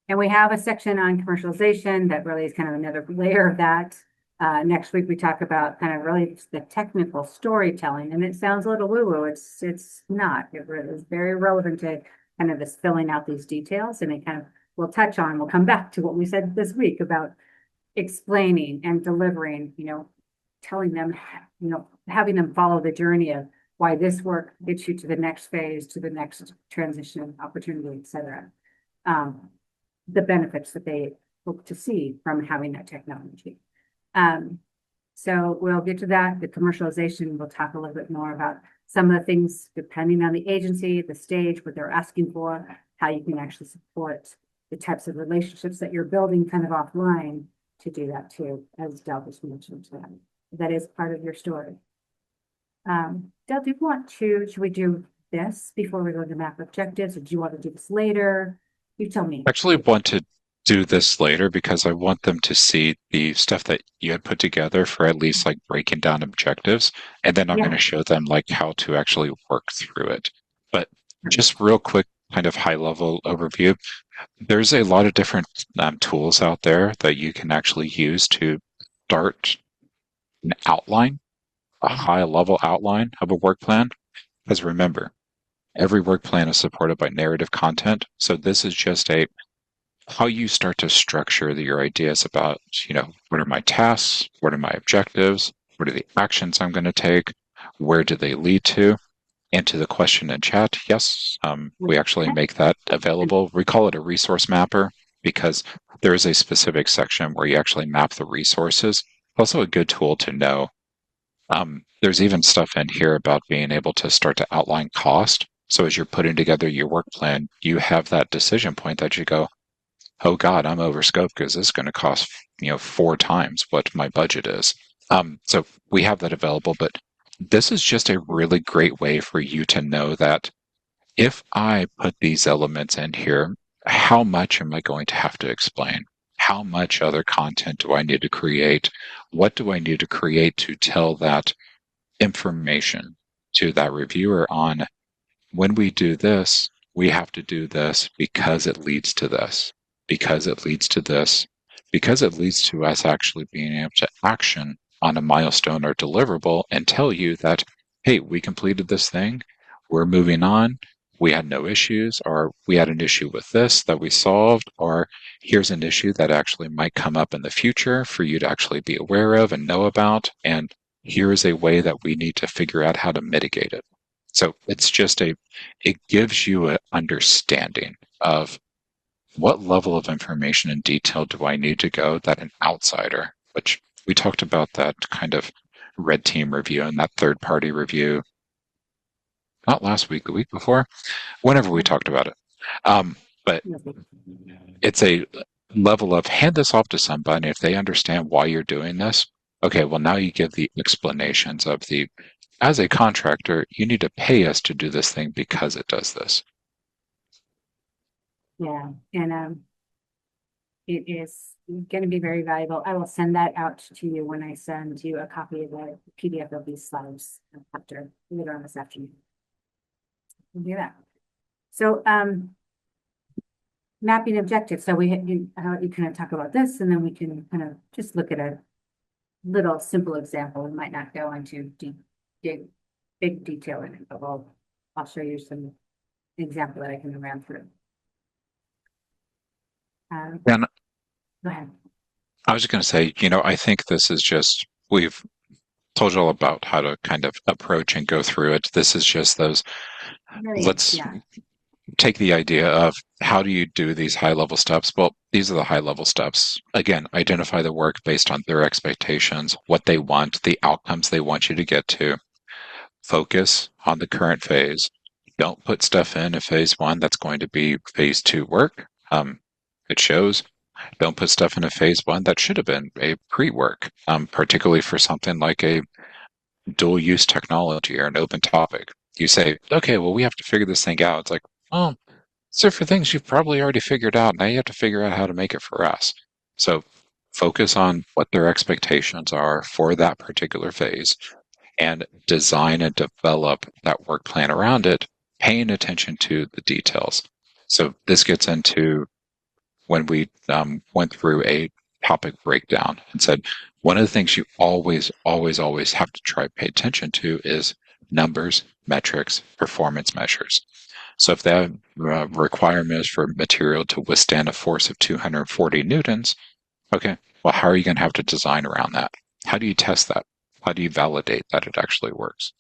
And we have a section on commercialization that really is kind of another layer of that. Next week, we talk about kind of really the technical storytelling, and it sounds a little woo-woo. It's not. It really is very relevant to kind of this filling out these details, and it kind of we'll come back to what we said this week about explaining and delivering, telling them, having them follow the journey of why this work gets you to the next phase, to the next transition opportunity, et cetera. The benefits that they hope to see from having that technology. So we'll get to that. The commercialization, we'll talk a little bit more about some of the things, depending on the agency, the stage, what they're asking for, how you can actually support the types of relationships that you're building kind of offline to do that too, as Del just mentioned. That is part of your story. Del, should we do this before we go to map objectives, or do you want to do this later? You tell me. I actually want to do this later because I want them to see the stuff that you had put together for at least like breaking down objectives. And then I'm going to show them like how to actually work through it. But just real quick, kind of high level overview. There's a lot of different tools out there that you can actually use to start an outline, a high level outline of a work plan. Because remember, every work plan is supported by narrative content. So this is just how you start to structure your ideas about, what are my tasks? What are my objectives? What are the actions I'm going to take? Where do they lead to? And to the question in chat, yes, we actually make that available. We call it a resource mapper because there is a specific section where you actually map the resources. Also a good tool to know. There's even stuff in here about being able to start to outline cost. So as you're putting together your work plan, you have that decision point that you go, oh God, I'm over scope because this is going to cost, 4 times what my budget is. So we have that available, but this is just a really great way for you to know that if I put these elements in here, how much am I going to have to explain? How much other content do I need to create? What do I need to create to tell that information to that reviewer on when we do this, we have to do this because it leads to this, because it leads to this, because it leads to us actually being able to action on a milestone or deliverable and tell you that, hey, we completed this thing, we're moving on, we had no issues, or we had an issue with this that we solved, or here's an issue that actually might come up in the future for you to actually be aware of and know about, and here is a way that we need to figure out how to mitigate it. So it's just it gives you an understanding of what level of information and detail do I need to go that an outsider, which we talked about that kind of red team review and that third party review, not last week, the week before, whenever we talked about it. But it's a level of hand this off to somebody. If they understand why you're doing this, okay, well, now you give the explanations of as a contractor, you need to pay us to do this thing because it does this. Yeah, and it is going to be very valuable. I will send that out to you when I send you a copy of the PDF of these slides later on this afternoon. We'll do that. So, mapping objectives. So you kind of talk about this, and then we can kind of just look at a little simple example. We might not go into big detail in it, but I'll show you some example that I can run through. And Go ahead. I was just going to say, I think this is just, we've told you all about how to kind of approach and go through it. This is just those, let's take the idea of how do you do these high level steps? Well, these are the high level steps. Again, identify the work based on their expectations, what they want, the outcomes they want you to get to. Focus on the current phase. Don't put stuff in phase 1 that's going to be phase 2 work. It shows. Don't put stuff in a phase 1 that should have been a pre-work, particularly for something like a dual use technology or an open topic. You say, okay, well, we have to figure this thing out. It's like, oh, so for things you've probably already figured out, now you have to figure out how to make it for us. So focus on what their expectations are for that particular phase. and design and develop that work plan around it, paying attention to the details. So this gets into when we went through a topic breakdown and said, one of the things you always have to try to pay attention to is numbers, metrics, performance measures. So if that requirement is for material to withstand a force of 240 newtons, okay, well, how are you going to have to design around that? How do you test that? How do you validate that it actually works?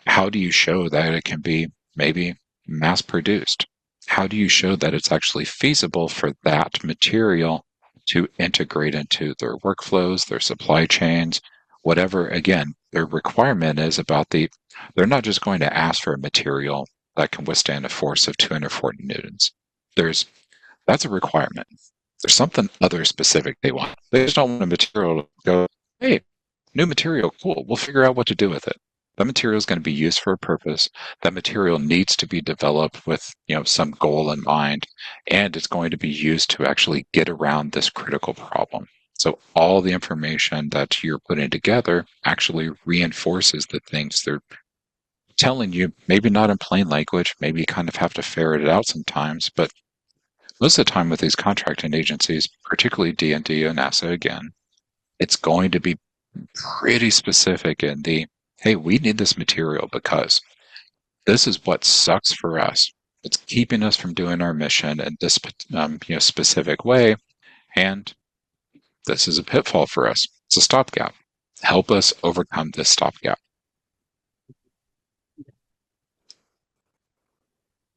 How do you show that it can be maybe mass produced? How do you show that it's actually feasible for that material to integrate into their workflows, their supply chains, whatever, again, their requirement is about they're not just going to ask for a material that can withstand a force of 240 newtons. That's a requirement. There's something other specific they want. They just don't want a material to go, hey, new material, cool, we'll figure out what to do with it. That material is going to be used for a purpose. That material needs to be developed with, some goal in mind, and it's going to be used to actually get around this critical problem. So all the information that you're putting together actually reinforces the things they're telling you, maybe not in plain language, maybe you kind of have to ferret it out sometimes, but most of the time with these contracting agencies, particularly D&D and NASA again, it's going to be pretty specific in hey, we need this material because this is what sucks for us. It's keeping us from doing our mission in this specific way, and this is a pitfall for us. It's a stopgap. Help us overcome this stopgap.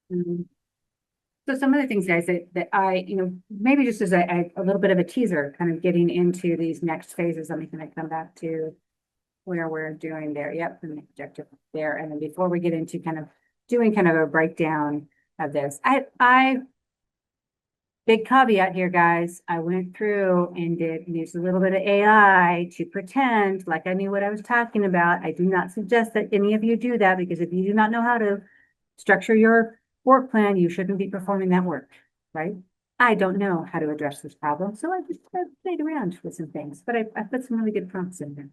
So some of the things, guys, that I, maybe just as a little bit of a teaser, kind of getting into these next phases, I'm going to come back to where we're doing there. Yep, and the objective there. And then before we get into kind of doing kind of a breakdown of this, big caveat here, guys. I went through and used a little bit of AI to pretend like I knew what I was talking about. I do not suggest that any of you do that, because if you do not know how to structure your work plan, you shouldn't be performing that work, right? I don't know how to address this problem, so I just played around with some things, but I put some really good prompts in there.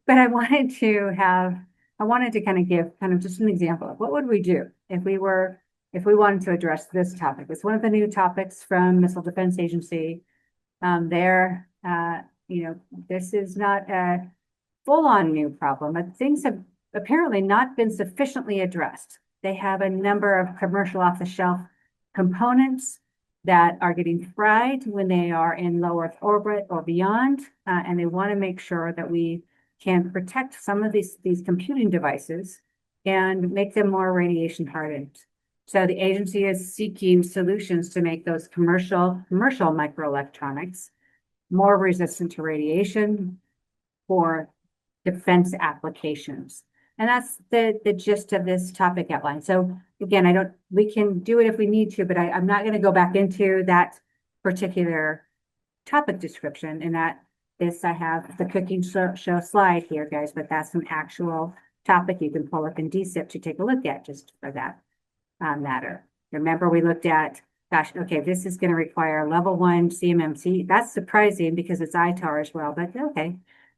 But I wanted to kind of give kind of just an example of what would we do if we wanted to address this topic. It's one of the new topics from Missile Defense Agency. This is not a full-on new problem, but things have apparently not been sufficiently addressed. They have a number of commercial off-the-shelf components that are getting fried when they are in low Earth orbit or beyond, and they want to make sure that we can protect some of these computing devices and make them more radiation hardened. So the agency is seeking solutions to make those commercial microelectronics more resistant to radiation for defense applications. And that's the gist of this topic outline. So again, we can do it if we need to, but I'm not going to go back into that particular topic description. And I have the cooking show slide here, guys, but that's an actual topic you can pull up in DSIP to take a look at just for that matter. Remember, we looked at, okay, this is going to require level 1 CMMC. That's surprising because it's ITAR as well, but okay.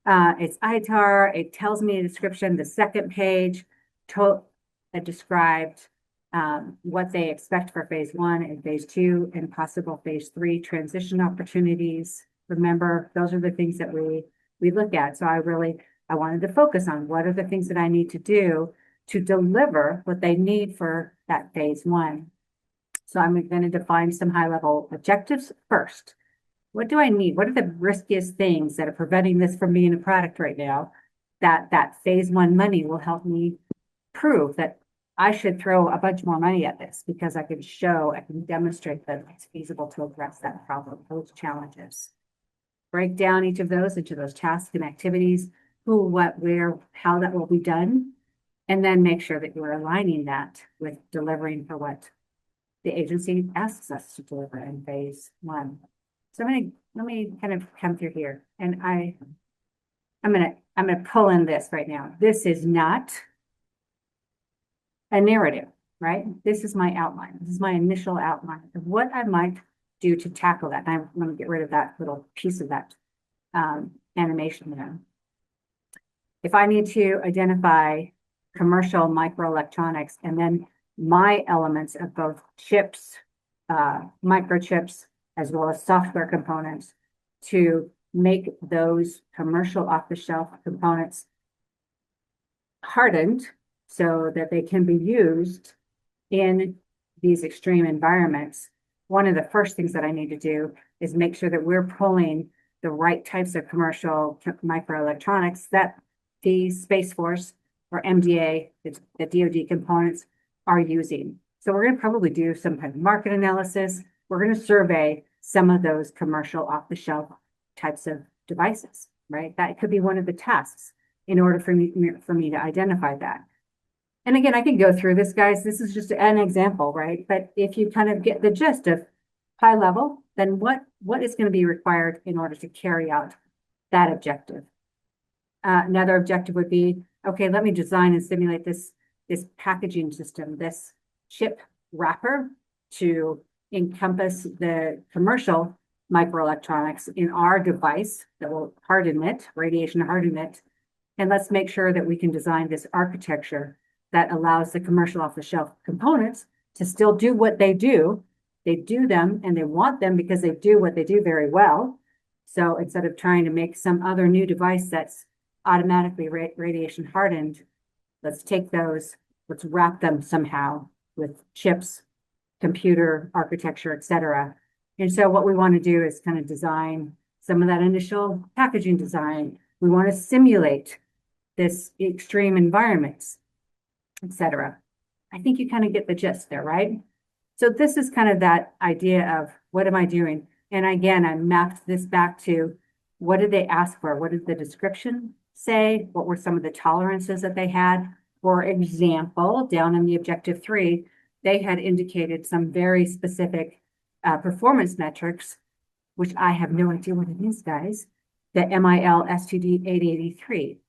It's ITAR. It tells me a description. The second page described what they expect for phase 1 and phase 2 and possible phase 3 transition opportunities. Remember, those are the things that we look at. So I wanted to focus on what are the things that I need to do to deliver what they need for that phase 1. So I'm going to define some high-level objectives first. What do I need? What are the riskiest things that are preventing this from being a product right now? That phase 1 money will help me prove that I should throw a bunch more money at this, because I can demonstrate that it's feasible to address that problem, those challenges. Break down each of those into those tasks and activities, who, what, where, how that will be done, and then make sure that you're aligning that with delivering for what the agency asks us to deliver in phase 1. So let me kind of come through here, and I'm gonna pull in this right now. This is not a narrative, right? This is my outline. This is my initial outline of what I might do to tackle that. And I'm going to get rid of that little piece of that animation there. if I need to identify commercial microelectronics and then my elements of both chips, microchips, as well as software components to make those commercial off-the-shelf components hardened so that they can be used in these extreme environments. One of the first things that I need to do is make sure that we're pulling the right types of commercial microelectronics that the Space Force or MDA, the DoD components, are using. So we're going to probably do some kind of market analysis. We're going to survey some of those commercial off-the-shelf types of devices, right? That could be one of the tasks in order for me to identify that. And again, I can go through this, guys. This is just an example, right? But if you kind of get the gist of high level, then what is going to be required in order to carry out that objective? Another objective would be, okay, let me design and simulate this packaging system, this chip wrapper to encompass the commercial microelectronics in our device that will harden it, radiation harden it. And let's make sure that we can design this architecture that allows the commercial off-the-shelf components to still do what they do. They do them and they want them because they do what they do very well. So instead of trying to make some other new device that's automatically radiation hardened, let's take those, let's wrap them somehow with chips, computer architecture, etc. And so what we want to do is kind of design some of that initial packaging design. We want to simulate this extreme environments, etc. I think you kind of get the gist there, right? So this is kind of that idea of what am I doing? And again, I mapped this back to what did they ask for? What did the description say? What were some of the tolerances that they had? For example, down in the objective 3, they had indicated some very specific performance metrics, which I have no idea what it is, guys, the MIL STD 883.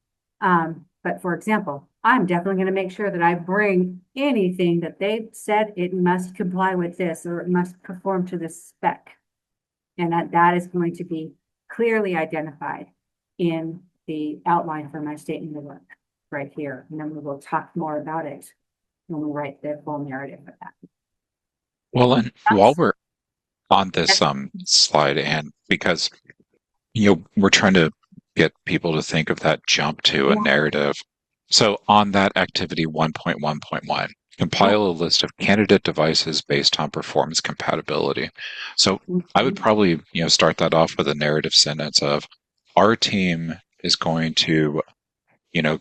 But for example, I'm definitely going to make sure that I bring anything that they've said it must comply with this or it must perform to this spec. And that is going to be clearly identified in the outline for my statement of work right here. And then we will talk more about it when we write the full narrative of that. Well, and while we're on this slide, and because we're trying to get people to think of that jump to a narrative. So on that activity 1.1.1, compile a list of candidate devices based on performance compatibility. So I would probably start that off with a narrative sentence of our team is going to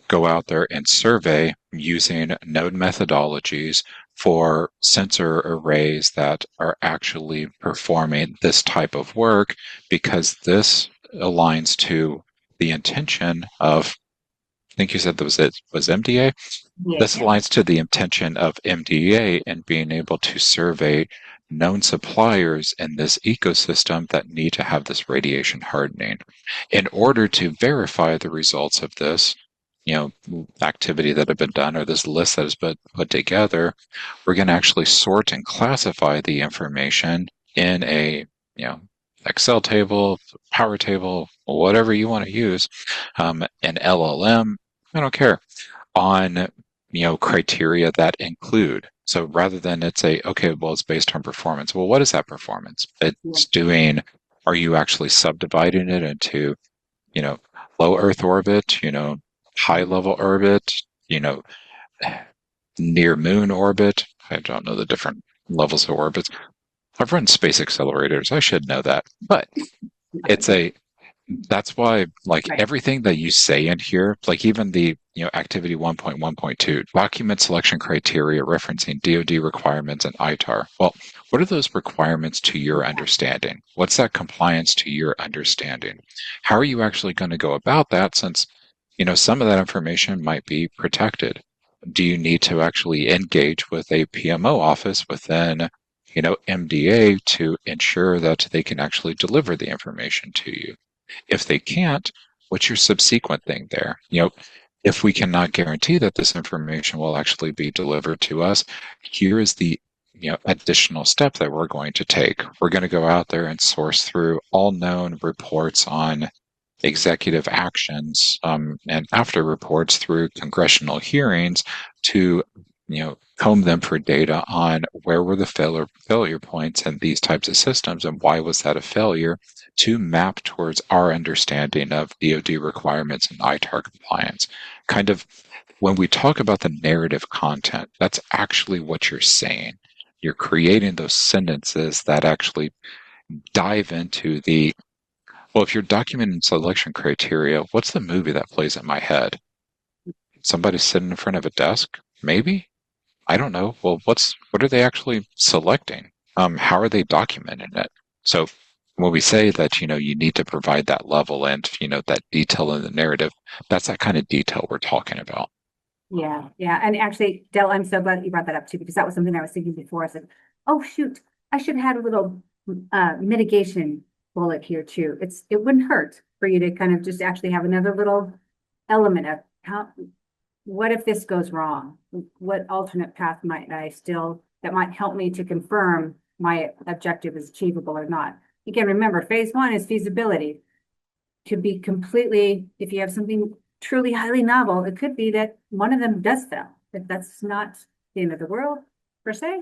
go out there and survey using known methodologies for sensor arrays that are actually performing this type of work, because this aligns to the intention of, I think you said that was MDA? Yeah. This aligns to the intention of MDA and being able to survey known suppliers in this ecosystem that need to have this radiation hardening. In order to verify the results of this, activity that have been done, or this list that has been put together, we're going to actually sort and classify the information in a, Excel table, power table, whatever you want to use, an LLM, I don't care, on, criteria that include. So rather than it's it's based on performance. Well, what is that performance? It's doing, are you actually subdividing it into, low Earth orbit, high level orbit, near moon orbit? I don't know the different levels of orbits. I've run space accelerators. I should know that. But that's why, everything that you say in here, even the, activity 1.1.2, document selection criteria referencing DoD requirements and ITAR. Well, what are those requirements to your understanding? What's that compliance to your understanding? How are you actually going to go about that, since, some of that information might be protected? Do you need to actually engage with a PMO office within MDA to ensure that they can actually deliver the information to you? If they can't, what's your subsequent thing there? If we cannot guarantee that this information will actually be delivered to us, here is the additional step that we're going to take. We're going to go out there and source through all known reports on executive actions and after reports through congressional hearings to comb them for data on where were the failure points in these types of systems and why was that a failure, to map towards our understanding of DoD requirements and ITAR compliance. Kind of when we talk about the narrative content, that's actually what you're saying. You're creating those sentences that actually dive into the, well, if you're documenting selection criteria, what's the movie that plays in my head? Somebody sitting in front of a desk? Maybe? I don't know. Well, what are they actually selecting? How are they documenting it? So when we say that, you need to provide that level and, that detail in the narrative, that's that kind of detail we're talking about. Yeah, yeah. And actually, Del, I'm so glad you brought that up too, because that was something I was thinking before. I said, oh, shoot, I should have had a little mitigation bullet here too. It wouldn't hurt for you to kind of just actually have another little element of what if this goes wrong? What alternate path that might help me to confirm my objective is achievable or not? Again, remember, phase one is feasibility. To be completely, if you have something truly highly novel, it could be that one of them does fail. If that's not the end of the world, per se,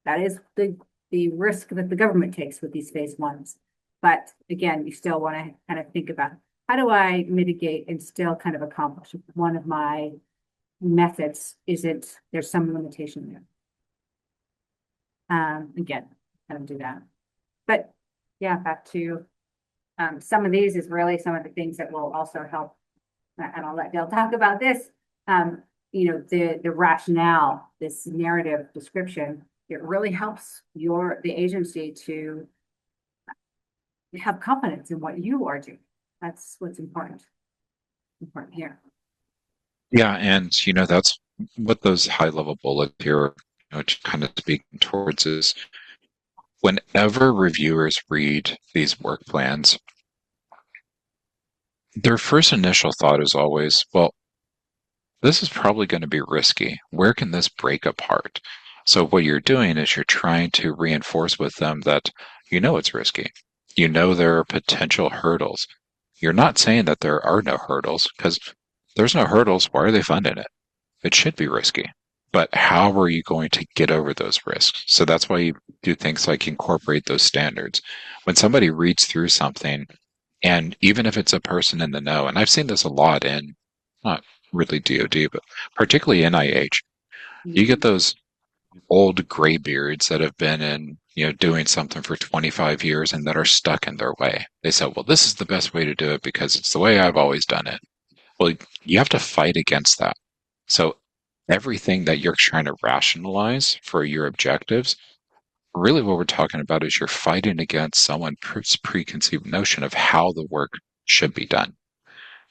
that is the risk that the government takes with these phase ones. But again, you still want to kind of think about, how do I mitigate and still kind of accomplish one of my methods? There's some limitation there. Again, kind of do that. But yeah, back to some of these is really some of the things that will also help, and I'll let Dale talk about this. The rationale, this narrative description, it really helps the agency to have confidence in what you are doing. That's what's important here. Yeah, and that's what those high-level bullets here kind of speaking towards is whenever reviewers read these work plans, their first initial thought is always, well, this is probably going to be risky. Where can this break apart? So what you're doing is you're trying to reinforce with them that it's risky. There are potential hurdles. You're not saying that there are no hurdles, because there's no hurdles. Why are they funding it? It should be risky. But how are you going to get over those risks? So that's why you do things like incorporate those standards. When somebody reads through something, and even if it's a person in the know, and I've seen this a lot in, not really DoD, but particularly NIH, you get those old graybeards that have been in, doing something for 25 years and that are stuck in their way. They say, well, this is the best way to do it because it's the way I've always done it. Well, you have to fight against that. So everything that you're trying to rationalize for your objectives, really what we're talking about is you're fighting against someone's preconceived notion of how the work should be done.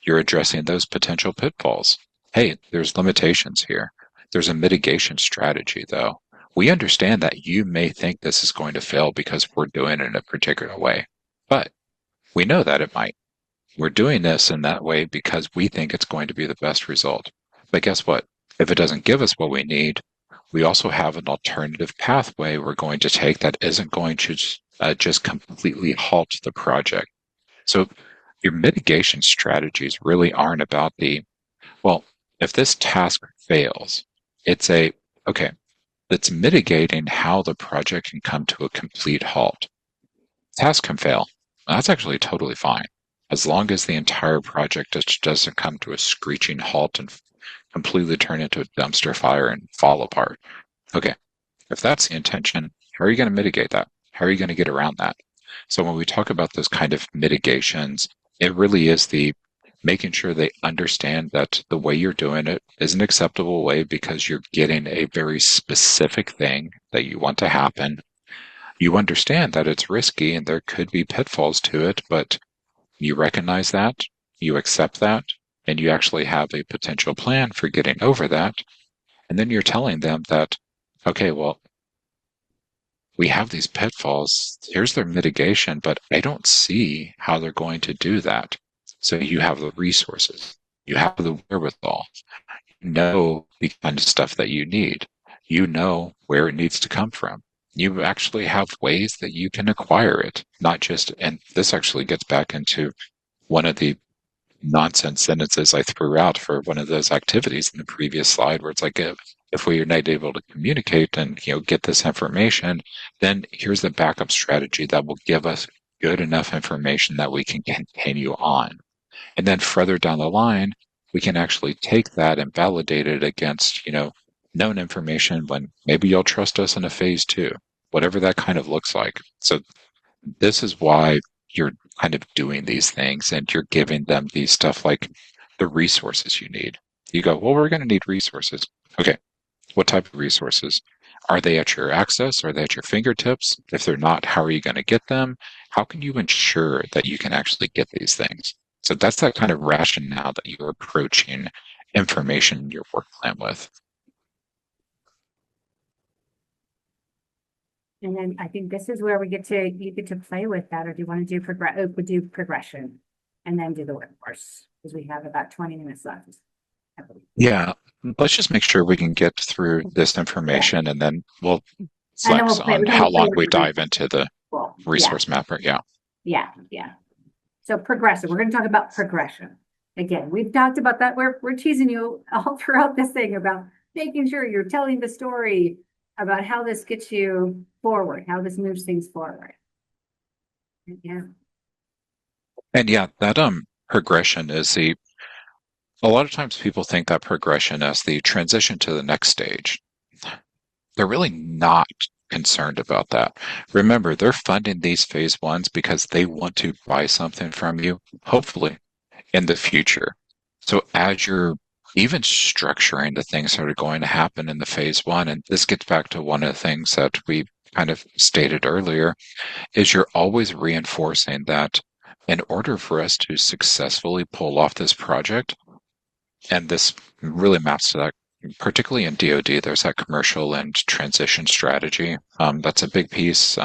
You're addressing those potential pitfalls. Hey, there's limitations here. There's a mitigation strategy, though. We understand that you may think this is going to fail because we're doing it in a particular way, but we know that it might. We're doing this in that way because we think it's going to be the best result. But guess what? If it doesn't give us what we need, we also have an alternative pathway we're going to take that isn't going to just completely halt the project. So your mitigation strategies really aren't about if this task fails, it's it's mitigating how the project can come to a complete halt. Task can fail. That's actually totally fine, as long as the entire project just doesn't come to a screeching halt and completely turn into a dumpster fire and fall apart. Okay, if that's the intention, how are you going to mitigate that? How are you going to get around that? So when we talk about those kind of mitigations, it really is the making sure they understand that the way you're doing it is an acceptable way because you're getting a very specific thing that you want to happen. You understand that it's risky and there could be pitfalls to it, but you recognize that, you accept that, and you actually have a potential plan for getting over that. And then you're telling them that, okay, well, we have these pitfalls. Here's their mitigation, but I don't see how they're going to do that. So you have the resources, you have the wherewithal, you know the kind of stuff that you need, you know where it needs to come from. You actually have ways that you can acquire it, not just, and this actually gets back into one of the nonsense sentences I threw out for one of those activities in the previous slide, where it's like, if we are not able to communicate and get this information, then here's the backup strategy that will give us good enough information that we can continue on. And then further down the line, we can actually take that and validate it against, known information when maybe you'll trust us in a phase 2, whatever that kind of looks like. So this is why you're kind of doing these things and you're giving them these stuff like the resources you need. You go, well, we're going to need resources. Okay. What type of resources? Are they at your access? Are they at your fingertips? If they're not, how are you going to get them? How can you ensure that you can actually get these things? So that's that kind of rationale that you're approaching information in your work plan with. And then I think this is where you get to play with that, or do you want to do progression and then do the workforce? Because we have about 20 minutes left. Yeah, let's just make sure we can get through this information and then we'll flex on how long we dive into the resource mapper. Yeah. Yeah. So progressive, we're going to talk about progression. Again, we've talked about that. We're teasing you all throughout this thing about making sure you're telling the story about how this gets you forward, how this moves things forward. Yeah. And yeah, that progression is a lot of times people think that progression as the transition to the next stage. They're really not concerned about that. Remember, they're funding these phase 1s because they want to buy something from you, hopefully, in the future. So as you're even structuring the things that are going to happen in the phase 1, and this gets back to one of the things that we kind of stated earlier, is you're always reinforcing that in order for us to successfully pull off this project, and this really maps to that, particularly in DoD, there's that commercial and transition strategy. That's a big piece.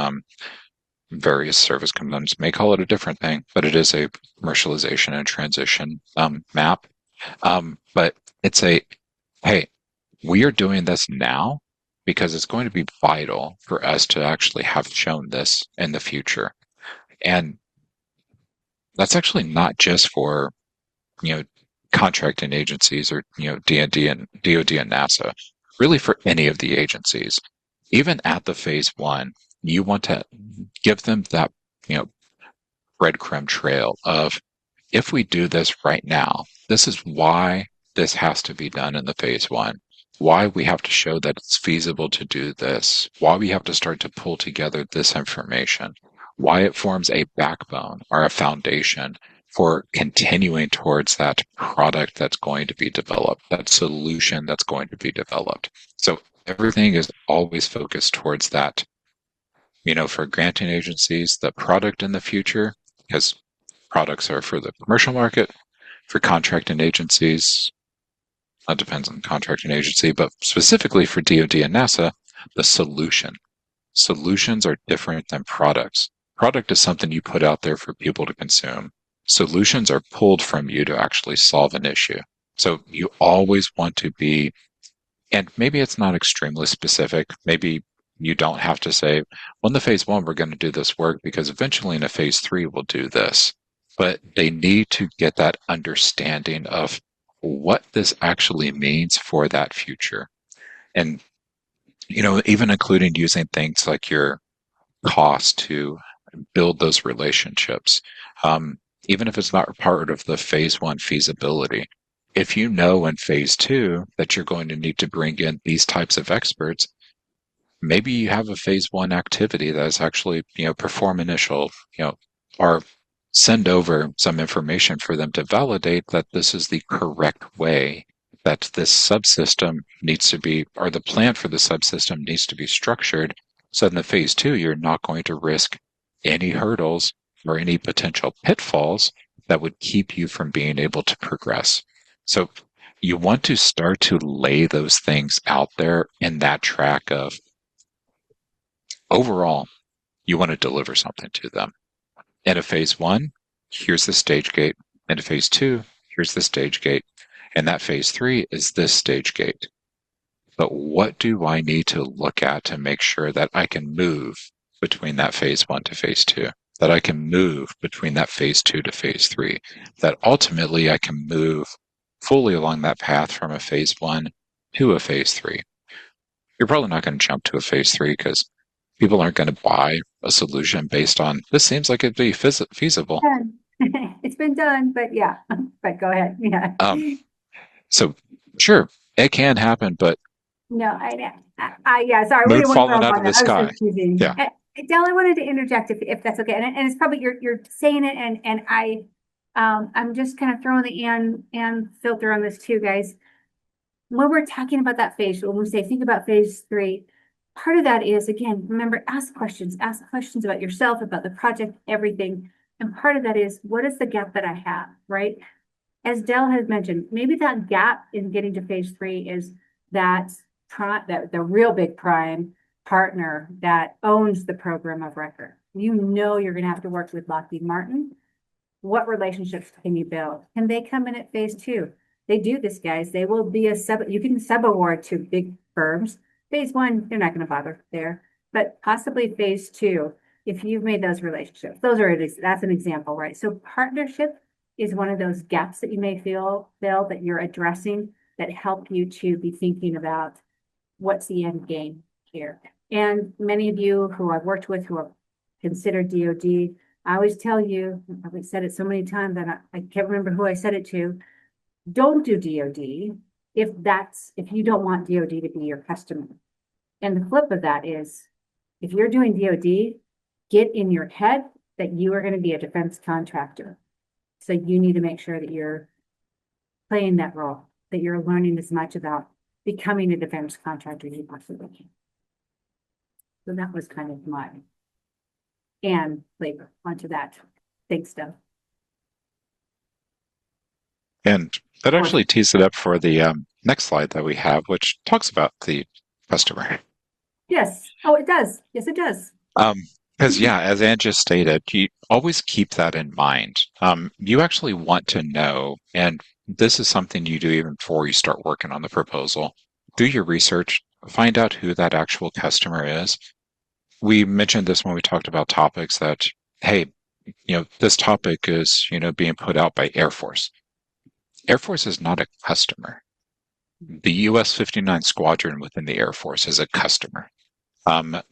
Various service components may call it a different thing, but it is a commercialization and transition map. But it's hey, we are doing this now because it's going to be vital for us to actually have shown this in the future. And that's actually not just for, contracting agencies or, D&D and DoD and NASA, really for any of the agencies. Even at the phase 1, you want to give them that, breadcrumb trail of, if we do this right now, this is why this has to be done in the phase 1, why we have to show that it's feasible to do this, why we have to start to pull together this information, why it forms a backbone or a foundation for continuing towards that product that's going to be developed, that solution that's going to be developed. So everything is always focused towards that. For granting agencies, the product in the future, because products are for the commercial market. For contracting agencies, that depends on the contracting agency, but specifically for DoD and NASA, the solution. Solutions are different than products. Product is something you put out there for people to consume. Solutions are pulled from you to actually solve an issue. So you always want to be, and maybe it's not extremely specific. Maybe you don't have to say, well, in the phase 1, we're going to do this work because eventually in a phase 3, we'll do this. But they need to get that understanding of what this actually means for that future. And, even including using things like your cost to build those relationships. Even if it's not part of the phase 1 feasibility, if you know in phase 2 that you're going to need to bring in these types of experts, maybe you have a phase 1 activity that is actually, perform initial, or send over some information for them to validate that this is the correct way that this subsystem needs to be, or the plan for the subsystem needs to be structured. So in the phase 2, you're not going to risk any hurdles or any potential pitfalls that would keep you from being able to progress. So you want to start to lay those things out there in that track of, overall, you want to deliver something to them. In a phase 1, here's the stage gate. In a phase 2, here's the stage gate. And that phase 3 is this stage gate. But what do I need to look at to make sure that I can move between that phase 1 to phase 2? that I can move between that phase 2 to phase 3, that ultimately I can move fully along that path from a phase 1 to a phase 3. You're probably not going to jump to a phase 3 because people aren't going to buy a solution based on this seems like it'd be feasible. It's been done, but yeah, but go ahead. Yeah. So sure, it can happen, but No, yeah, sorry, we mood didn't want to falling go out on of the that. I was sky. just teasing. Yeah. Del, I wanted to interject if that's okay. And it's probably you're saying it and I'm just kind of throwing the and filter on this too, guys. When we're talking about that phase, when we say think about phase 3, part of that is again, remember, ask questions about yourself, about the project, everything. And part of that is what is the gap that I have, right? As Del has mentioned, maybe that gap in getting to phase 3 is that the real big prime partner that owns the program of record. You know you're going to have to work with Lockheed Martin. What relationships can you build? Can they come in at phase 2? They do this, guys. They will be you can sub-award to big firms. Phase 1, they're not going to bother there, but possibly phase 2, if you've made those relationships. That's an example, right? So partnership is one of those gaps that you may feel that you're addressing that help you to be thinking about what's the end game here. And many of you who I've worked with who have considered DoD, I always tell you, I've said it so many times that I can't remember who I said it to. Don't do DoD if you don't want DoD to be your customer. And the flip of that is if you're doing DoD, get in your head that you are going to be a defense contractor. So you need to make sure that you're playing that role, that you're learning as much about becoming a defense contractor as you possibly can. So that was kind of my flavor onto that. Thanks, Doug. And that actually tees it up for the next slide that we have, which talks about the customer. Yes. Oh, it does. Yes, it does. Because yeah, as Ann just stated, you always keep that in mind. You actually want to know, and this is something you do even before you start working on the proposal. Do your research, find out who that actual customer is. We mentioned this when we talked about topics that, hey, this topic is, being put out by Air Force. Air Force is not a customer. The US 59 Squadron within the Air Force is a customer.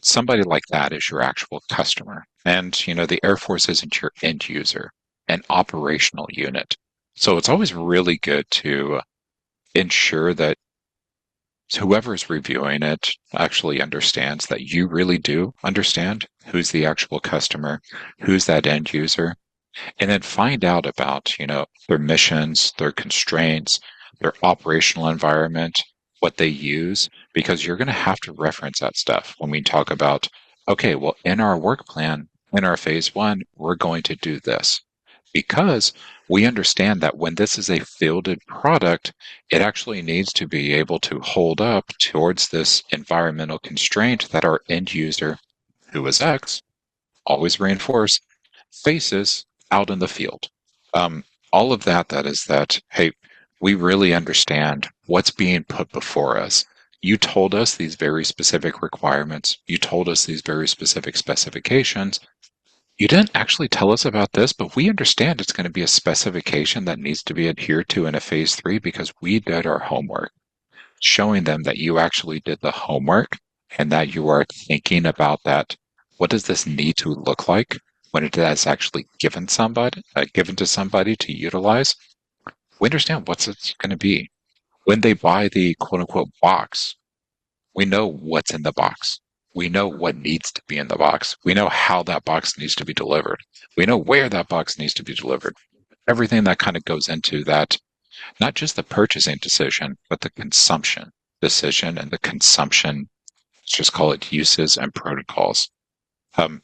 Somebody like that is your actual customer. And, the Air Force isn't your end user, an operational unit. So it's always really good to ensure that whoever is reviewing it actually understands that you really do understand who's the actual customer, who's that end user, and then find out about, their missions, their constraints, their operational environment, what they use, because you're going to have to reference that stuff when we talk about, okay, well, in our work plan, in our phase 1, we're going to do this. Because we understand that when this is a fielded product, it actually needs to be able to hold up towards this environmental constraint that our end user, who is X, always reinforce, faces out in the field. All of that is that, hey, we really understand what's being put before us. You told us these very specific requirements. You told us these very specific specifications. You didn't actually tell us about this, but we understand it's going to be a specification that needs to be adhered to in a phase 3 because we did our homework, showing them that you actually did the homework and that you are thinking about that. What does this need to look like when it is actually given to somebody to utilize? We understand what's it's going to be. When they buy the quote unquote box, we know what's in the box. We know what needs to be in the box. We know how that box needs to be delivered. We know where that box needs to be delivered. Everything that kind of goes into that, not just the purchasing decision, but the consumption decision and the consumption, let's just call it uses and protocols. And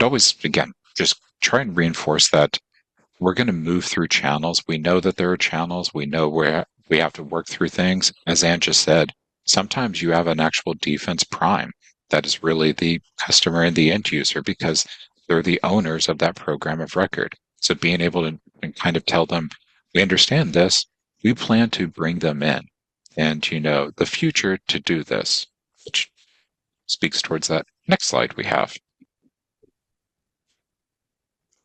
always, again, just try and reinforce that we're going to move through channels. We know that there are channels. We know where we have to work through things. As Ann just said, sometimes you have an actual defense prime that is really the customer and the end user because they're the owners of that program of record. So being able to kind of tell them, we understand this, we plan to bring them in and, the future to do this, which speaks towards that next slide we have.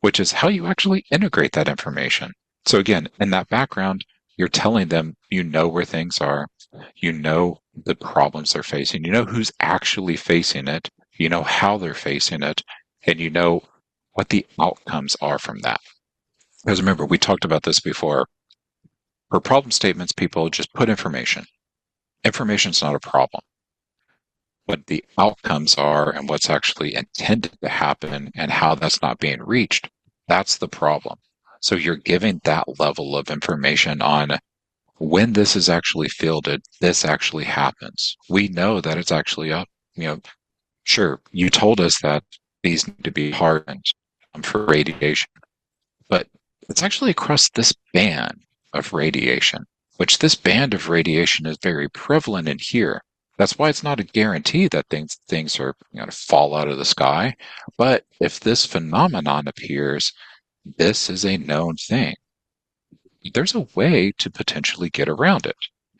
which is how you actually integrate that information. So again, in that background, you're telling them you know where things are, you know the problems they're facing, you know who's actually facing it, you know how they're facing it, and you know what the outcomes are from that. Because remember, we talked about this before. For problem statements, people just put information. Information's not a problem. What the outcomes are and what's actually intended to happen and how that's not being reached, that's the problem. So you're giving that level of information on when this is actually fielded, this actually happens. We know that it's actually up. Sure, you told us that these need to be hardened for radiation, but it's actually across this band of radiation, which this band of radiation is very prevalent in here. That's why it's not a guarantee that things are going to fall out of the sky. But if this phenomenon appears, this is a known thing. There's a way to potentially get around it.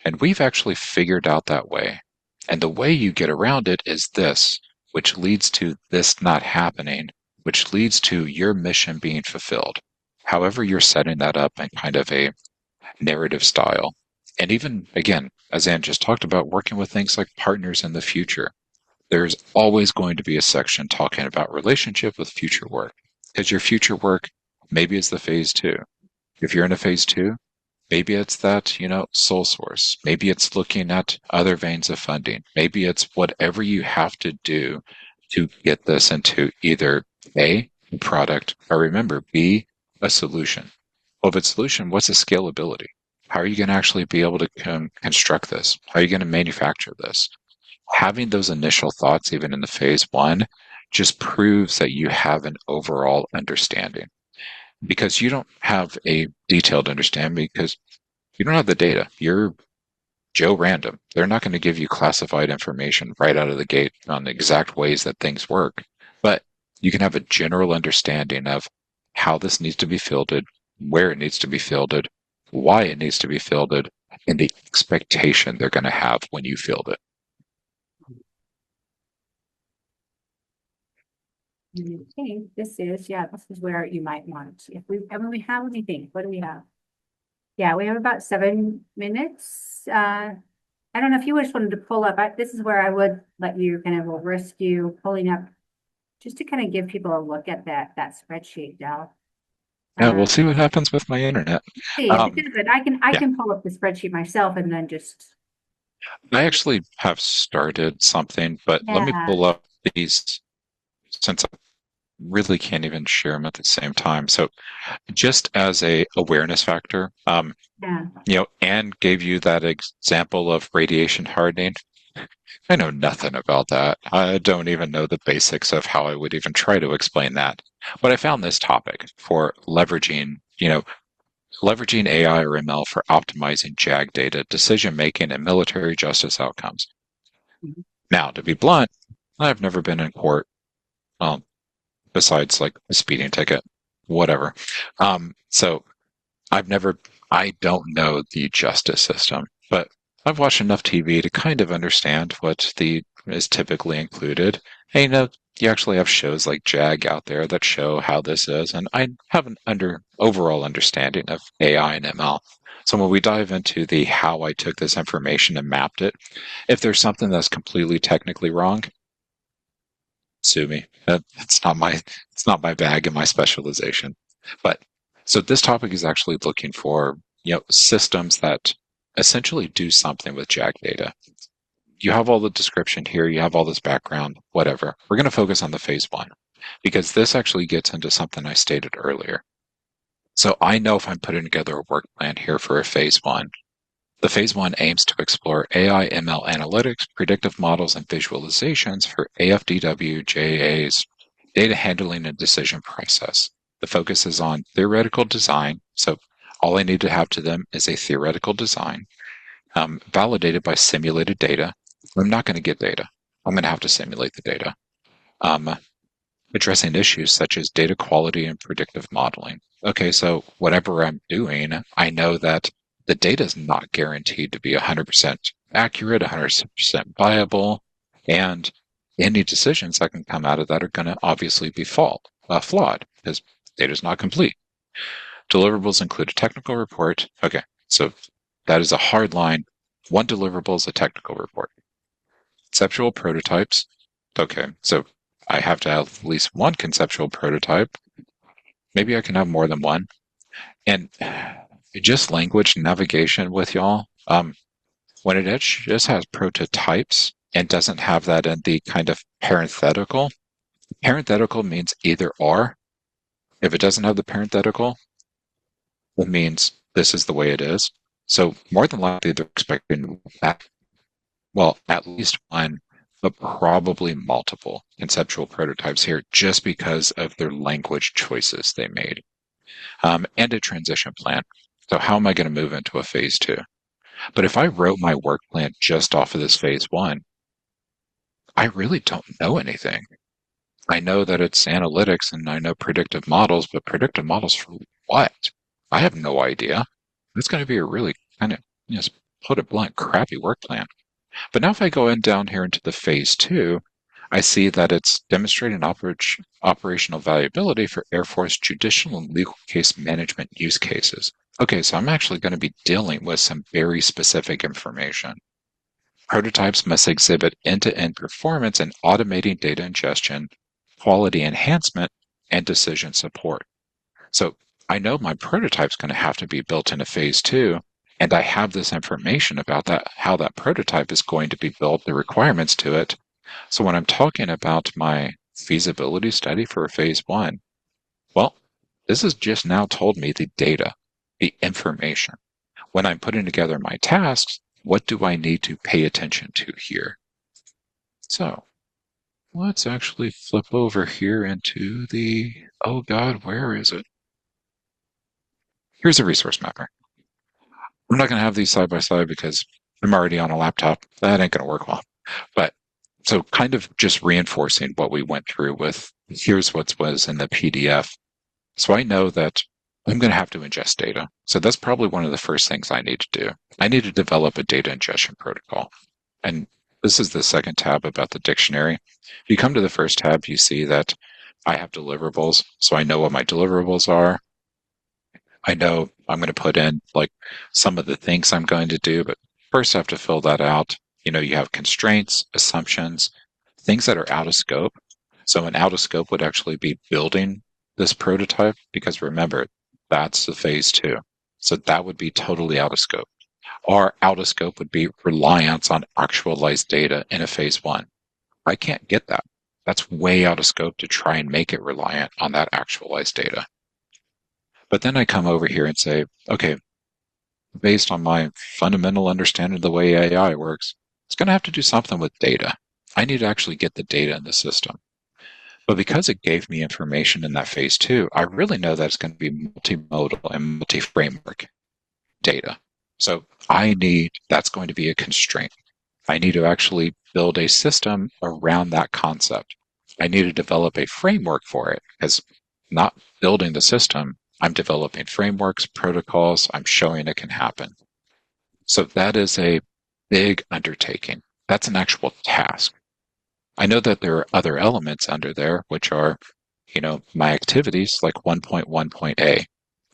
And we've actually figured out that way. And the way you get around it is this, which leads to this not happening, which leads to your mission being fulfilled. However, you're setting that up in kind of a narrative style. And even, again, as Anne just talked about, working with things like partners in the future, there's always going to be a section talking about relationship with future work. Because your future work, maybe it's the phase 2. If you're in a phase 2, maybe it's that, sole source. Maybe it's looking at other veins of funding. Maybe it's whatever you have to do to get this into either A, a product, or remember, B, a solution. Well, if it's solution, what's the scalability? How are you going to actually be able to construct this? How are you going to manufacture this? Having those initial thoughts, even in the phase 1, just proves that you have an overall understanding. Because you don't have a detailed understanding because you don't have the data. You're Joe Random. They're not going to give you classified information right out of the gate on the exact ways that things work. But you can have a general understanding of how this needs to be fielded, where it needs to be fielded, why it needs to be fielded, and the expectation they're going to have when you field it. Okay, this is where you might want, if we have anything, what do we have? Yeah, we have about 7 minutes. I don't know if you just wanted to pull up, this is where I would let you kind of risk you pulling up just to kind of give people a look at that spreadsheet, Del. Yeah, we'll see what happens with my internet. See, but I can pull up the spreadsheet myself and then just. I actually have started something, but let me pull up these since I really can't even share them at the same time. So just as a awareness factor, Anne gave you that example of radiation hardening. I know nothing about that. I don't even know the basics of how I would even try to explain that. But I found this topic for leveraging AI or ML for optimizing JAG data, decision making, and military justice outcomes. Mm-hmm. Now, to be blunt, I've never been in court, besides like a speeding ticket, whatever. So I don't know the justice system, but I've watched enough TV to kind of understand what is typically included. And, you actually have shows like JAG out there that show how this is, and I have an overall understanding of AI and ML. So when we dive into the how I took this information and mapped it, if there's something that's completely technically wrong, sue me. It's not my bag and my specialization. But so this topic is actually looking for systems that essentially do something with JAG data. You have all the description here, you have all this background, whatever. We're going to focus on the phase 1 because this actually gets into something I stated earlier. So I know if I'm putting together a work plan here for a phase 1, the phase 1 aims to explore AI, ML analytics, predictive models, and visualizations for AFDW, JA's data handling and decision process. The focus is on theoretical design. So all I need to have to them is a theoretical design, validated by simulated data. I'm not going to get data. I'm going to have to simulate the data. Addressing issues such as data quality and predictive modeling. Okay, so whatever I'm doing, I know that the data is not guaranteed to be 100% accurate, 100% viable, and any decisions that can come out of that are going to obviously be flawed because data is not complete. Deliverables include a technical report. Okay, so that is a hard line. One deliverable is a technical report. Conceptual prototypes. Okay, so I have to have at least one conceptual prototype. Maybe I can have more than one. And just language navigation with y'all. When it just has prototypes and doesn't have that in the kind of parenthetical means either or. If it doesn't have the parenthetical, it means this is the way it is. So more than likely they're expecting that, well, at least one, but probably multiple conceptual prototypes here just because of their language choices they made. And a transition plan. So how am I going to move into a phase 2? But if I wrote my work plan just off of this phase 1, I really don't know anything. I know that it's analytics and I know predictive models, but predictive models for what? I have no idea. It's going to be a really kind of, just put it blunt, crappy work plan. But now if I go in down here into the phase 2, I see that it's demonstrating operational valuability for Air Force judicial and legal case management use cases. Okay, so I'm actually going to be dealing with some very specific information. Prototypes must exhibit end-to-end performance in automating data ingestion, quality enhancement, and decision support. So I know my prototype's going to have to be built into phase 2, and I have this information about that, how that prototype is going to be built, the requirements to it. So when I'm talking about my feasibility study for phase 1, well, this has just now told me the data, the information. When I'm putting together my tasks, what do I need to pay attention to here? So let's actually flip over here into the, oh God, where is it? Here's a resource mapper. I'm not going to have these side by side because I'm already on a laptop. That ain't going to work well. But so kind of just reinforcing what we went through with here's what was in the PDF. So I know that I'm going to have to ingest data. So that's probably one of the first things I need to do. I need to develop a data ingestion protocol. And this is the second tab about the dictionary. If you come to the first tab, you see that I have deliverables. So I know what my deliverables are. I know I'm going to put in like some of the things I'm going to do, but first I have to fill that out. You know, you have constraints, assumptions, things that are out of scope. So an out of scope would actually be building this prototype because remember, that's the phase 2. So that would be totally out of scope. Or out of scope would be reliance on actualized data in a phase 1. I can't get that. That's way out of scope to try and make it reliant on that actualized data. But then I come over here and say, okay, based on my fundamental understanding of the way AI works, it's going to have to do something with data. I need to actually get the data in the system. But because it gave me information in that phase 2, I really know that it's going to be multimodal and multi-framework data. So that's going to be a constraint. I need to actually build a system around that concept. I need to develop a framework for it because not building the system, I'm developing frameworks, protocols, I'm showing it can happen. So that is a big undertaking. That's an actual task. I know that there are other elements under there, which are, my activities like 1.1.a.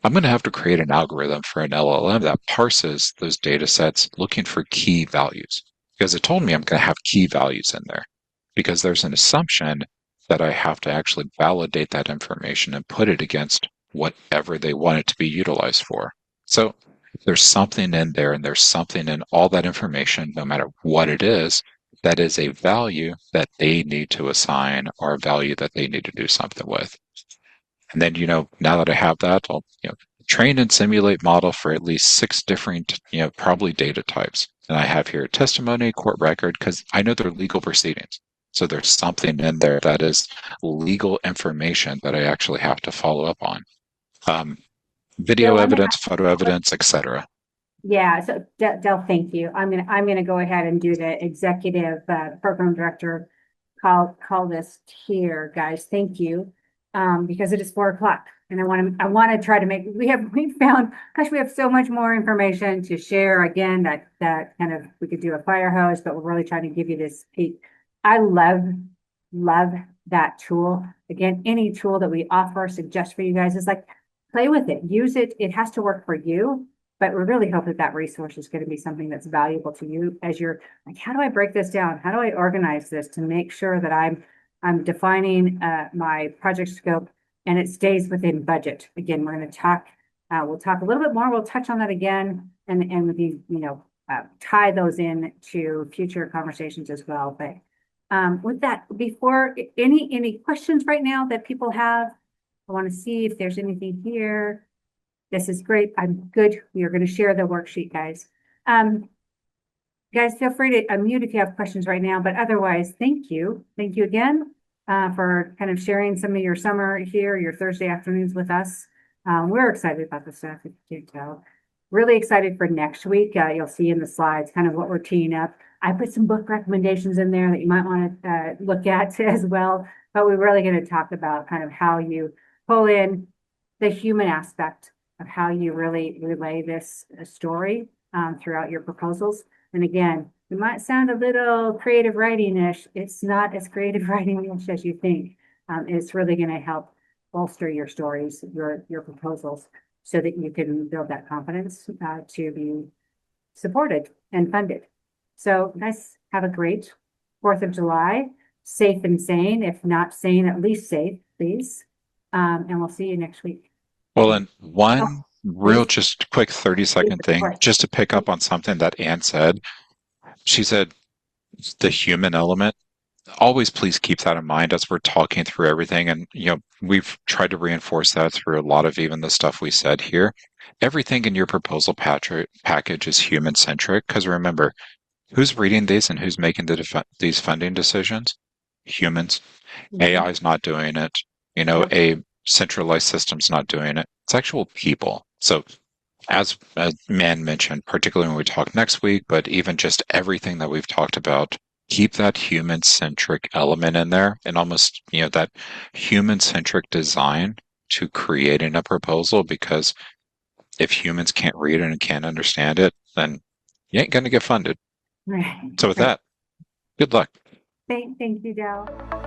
I'm going to have to create an algorithm for an LLM that parses those data sets looking for key values because it told me I'm going to have key values in there because there's an assumption that I have to actually validate that information and put it against whatever they want it to be utilized for. So there's something in there and there's something in all that information, no matter what it is, that is a value that they need to assign or a value that they need to do something with. And then, now that I have that, I'll, train and simulate model for at least 6 different, probably data types. And I have here testimony, court record, because I know they're legal proceedings. So there's something in there that is legal information that I actually have to follow up on. Video evidence, photo evidence, etc. Yeah, so Del, thank you. I'm gonna go ahead and do the executive program director call this here, guys. Thank you. Because it is 4:00 and I want to try to make, we found, gosh, we have so much more information to share. Again, that kind of, we could do a fire hose, but we're really trying to give you this peek. I love that tool. Again, any tool that we offer or suggest for you guys is like, play with it, use it. It has to work for you, but we really hope that that resource is going to be something that's valuable to you as you're like, how do I break this down? How do I organize this to make sure that I'm defining my project scope and it stays within budget? Again, we're going to talk, we'll talk a little bit more. We'll touch on that again and with you, tie those in to future conversations as well. But with that, before any questions right now that people have, I want to see if there's anything here. This is great. I'm good. We are going to share the worksheet, guys. Guys, feel free to unmute if you have questions right now, but otherwise, thank you. Thank you again for kind of sharing some of your summer here, your Thursday afternoons with us. We're excited about this stuff, if you can tell. Really excited for next week. You'll see in the slides kind of what we're teeing up. I put some book recommendations in there that you might want to look at as well, but we're really going to talk about kind of how you pull in the human aspect of how you really relay this story throughout your proposals. And again, it might sound a little creative writing-ish. It's not as creative writing-ish as you think. It's really going to help bolster your stories, your proposals, so that you can build that confidence to be supported and funded. So guys, have a great 4th of July, safe and sane. If not sane, at least safe, please. And we'll see you next week. Well, and one real just quick 30-second thing, course. just to pick up on something that Anne said. She said the human element. Always please keep that in mind as we're talking through everything. And, we've tried to reinforce that through a lot of even the stuff we said here. Everything in your proposal package is human-centric, because remember, who's reading these and who's making these funding decisions? Humans. AI is not doing it. A centralized system's not doing it. It's actual people. So as Man mentioned, particularly when we talk next week, but even just everything that we've talked about, keep that human-centric element in there and almost, that human-centric design to creating a proposal, because if humans can't read it and can't understand it, then you ain't going to get funded. Right. So with that, good luck. Thank you, Dal.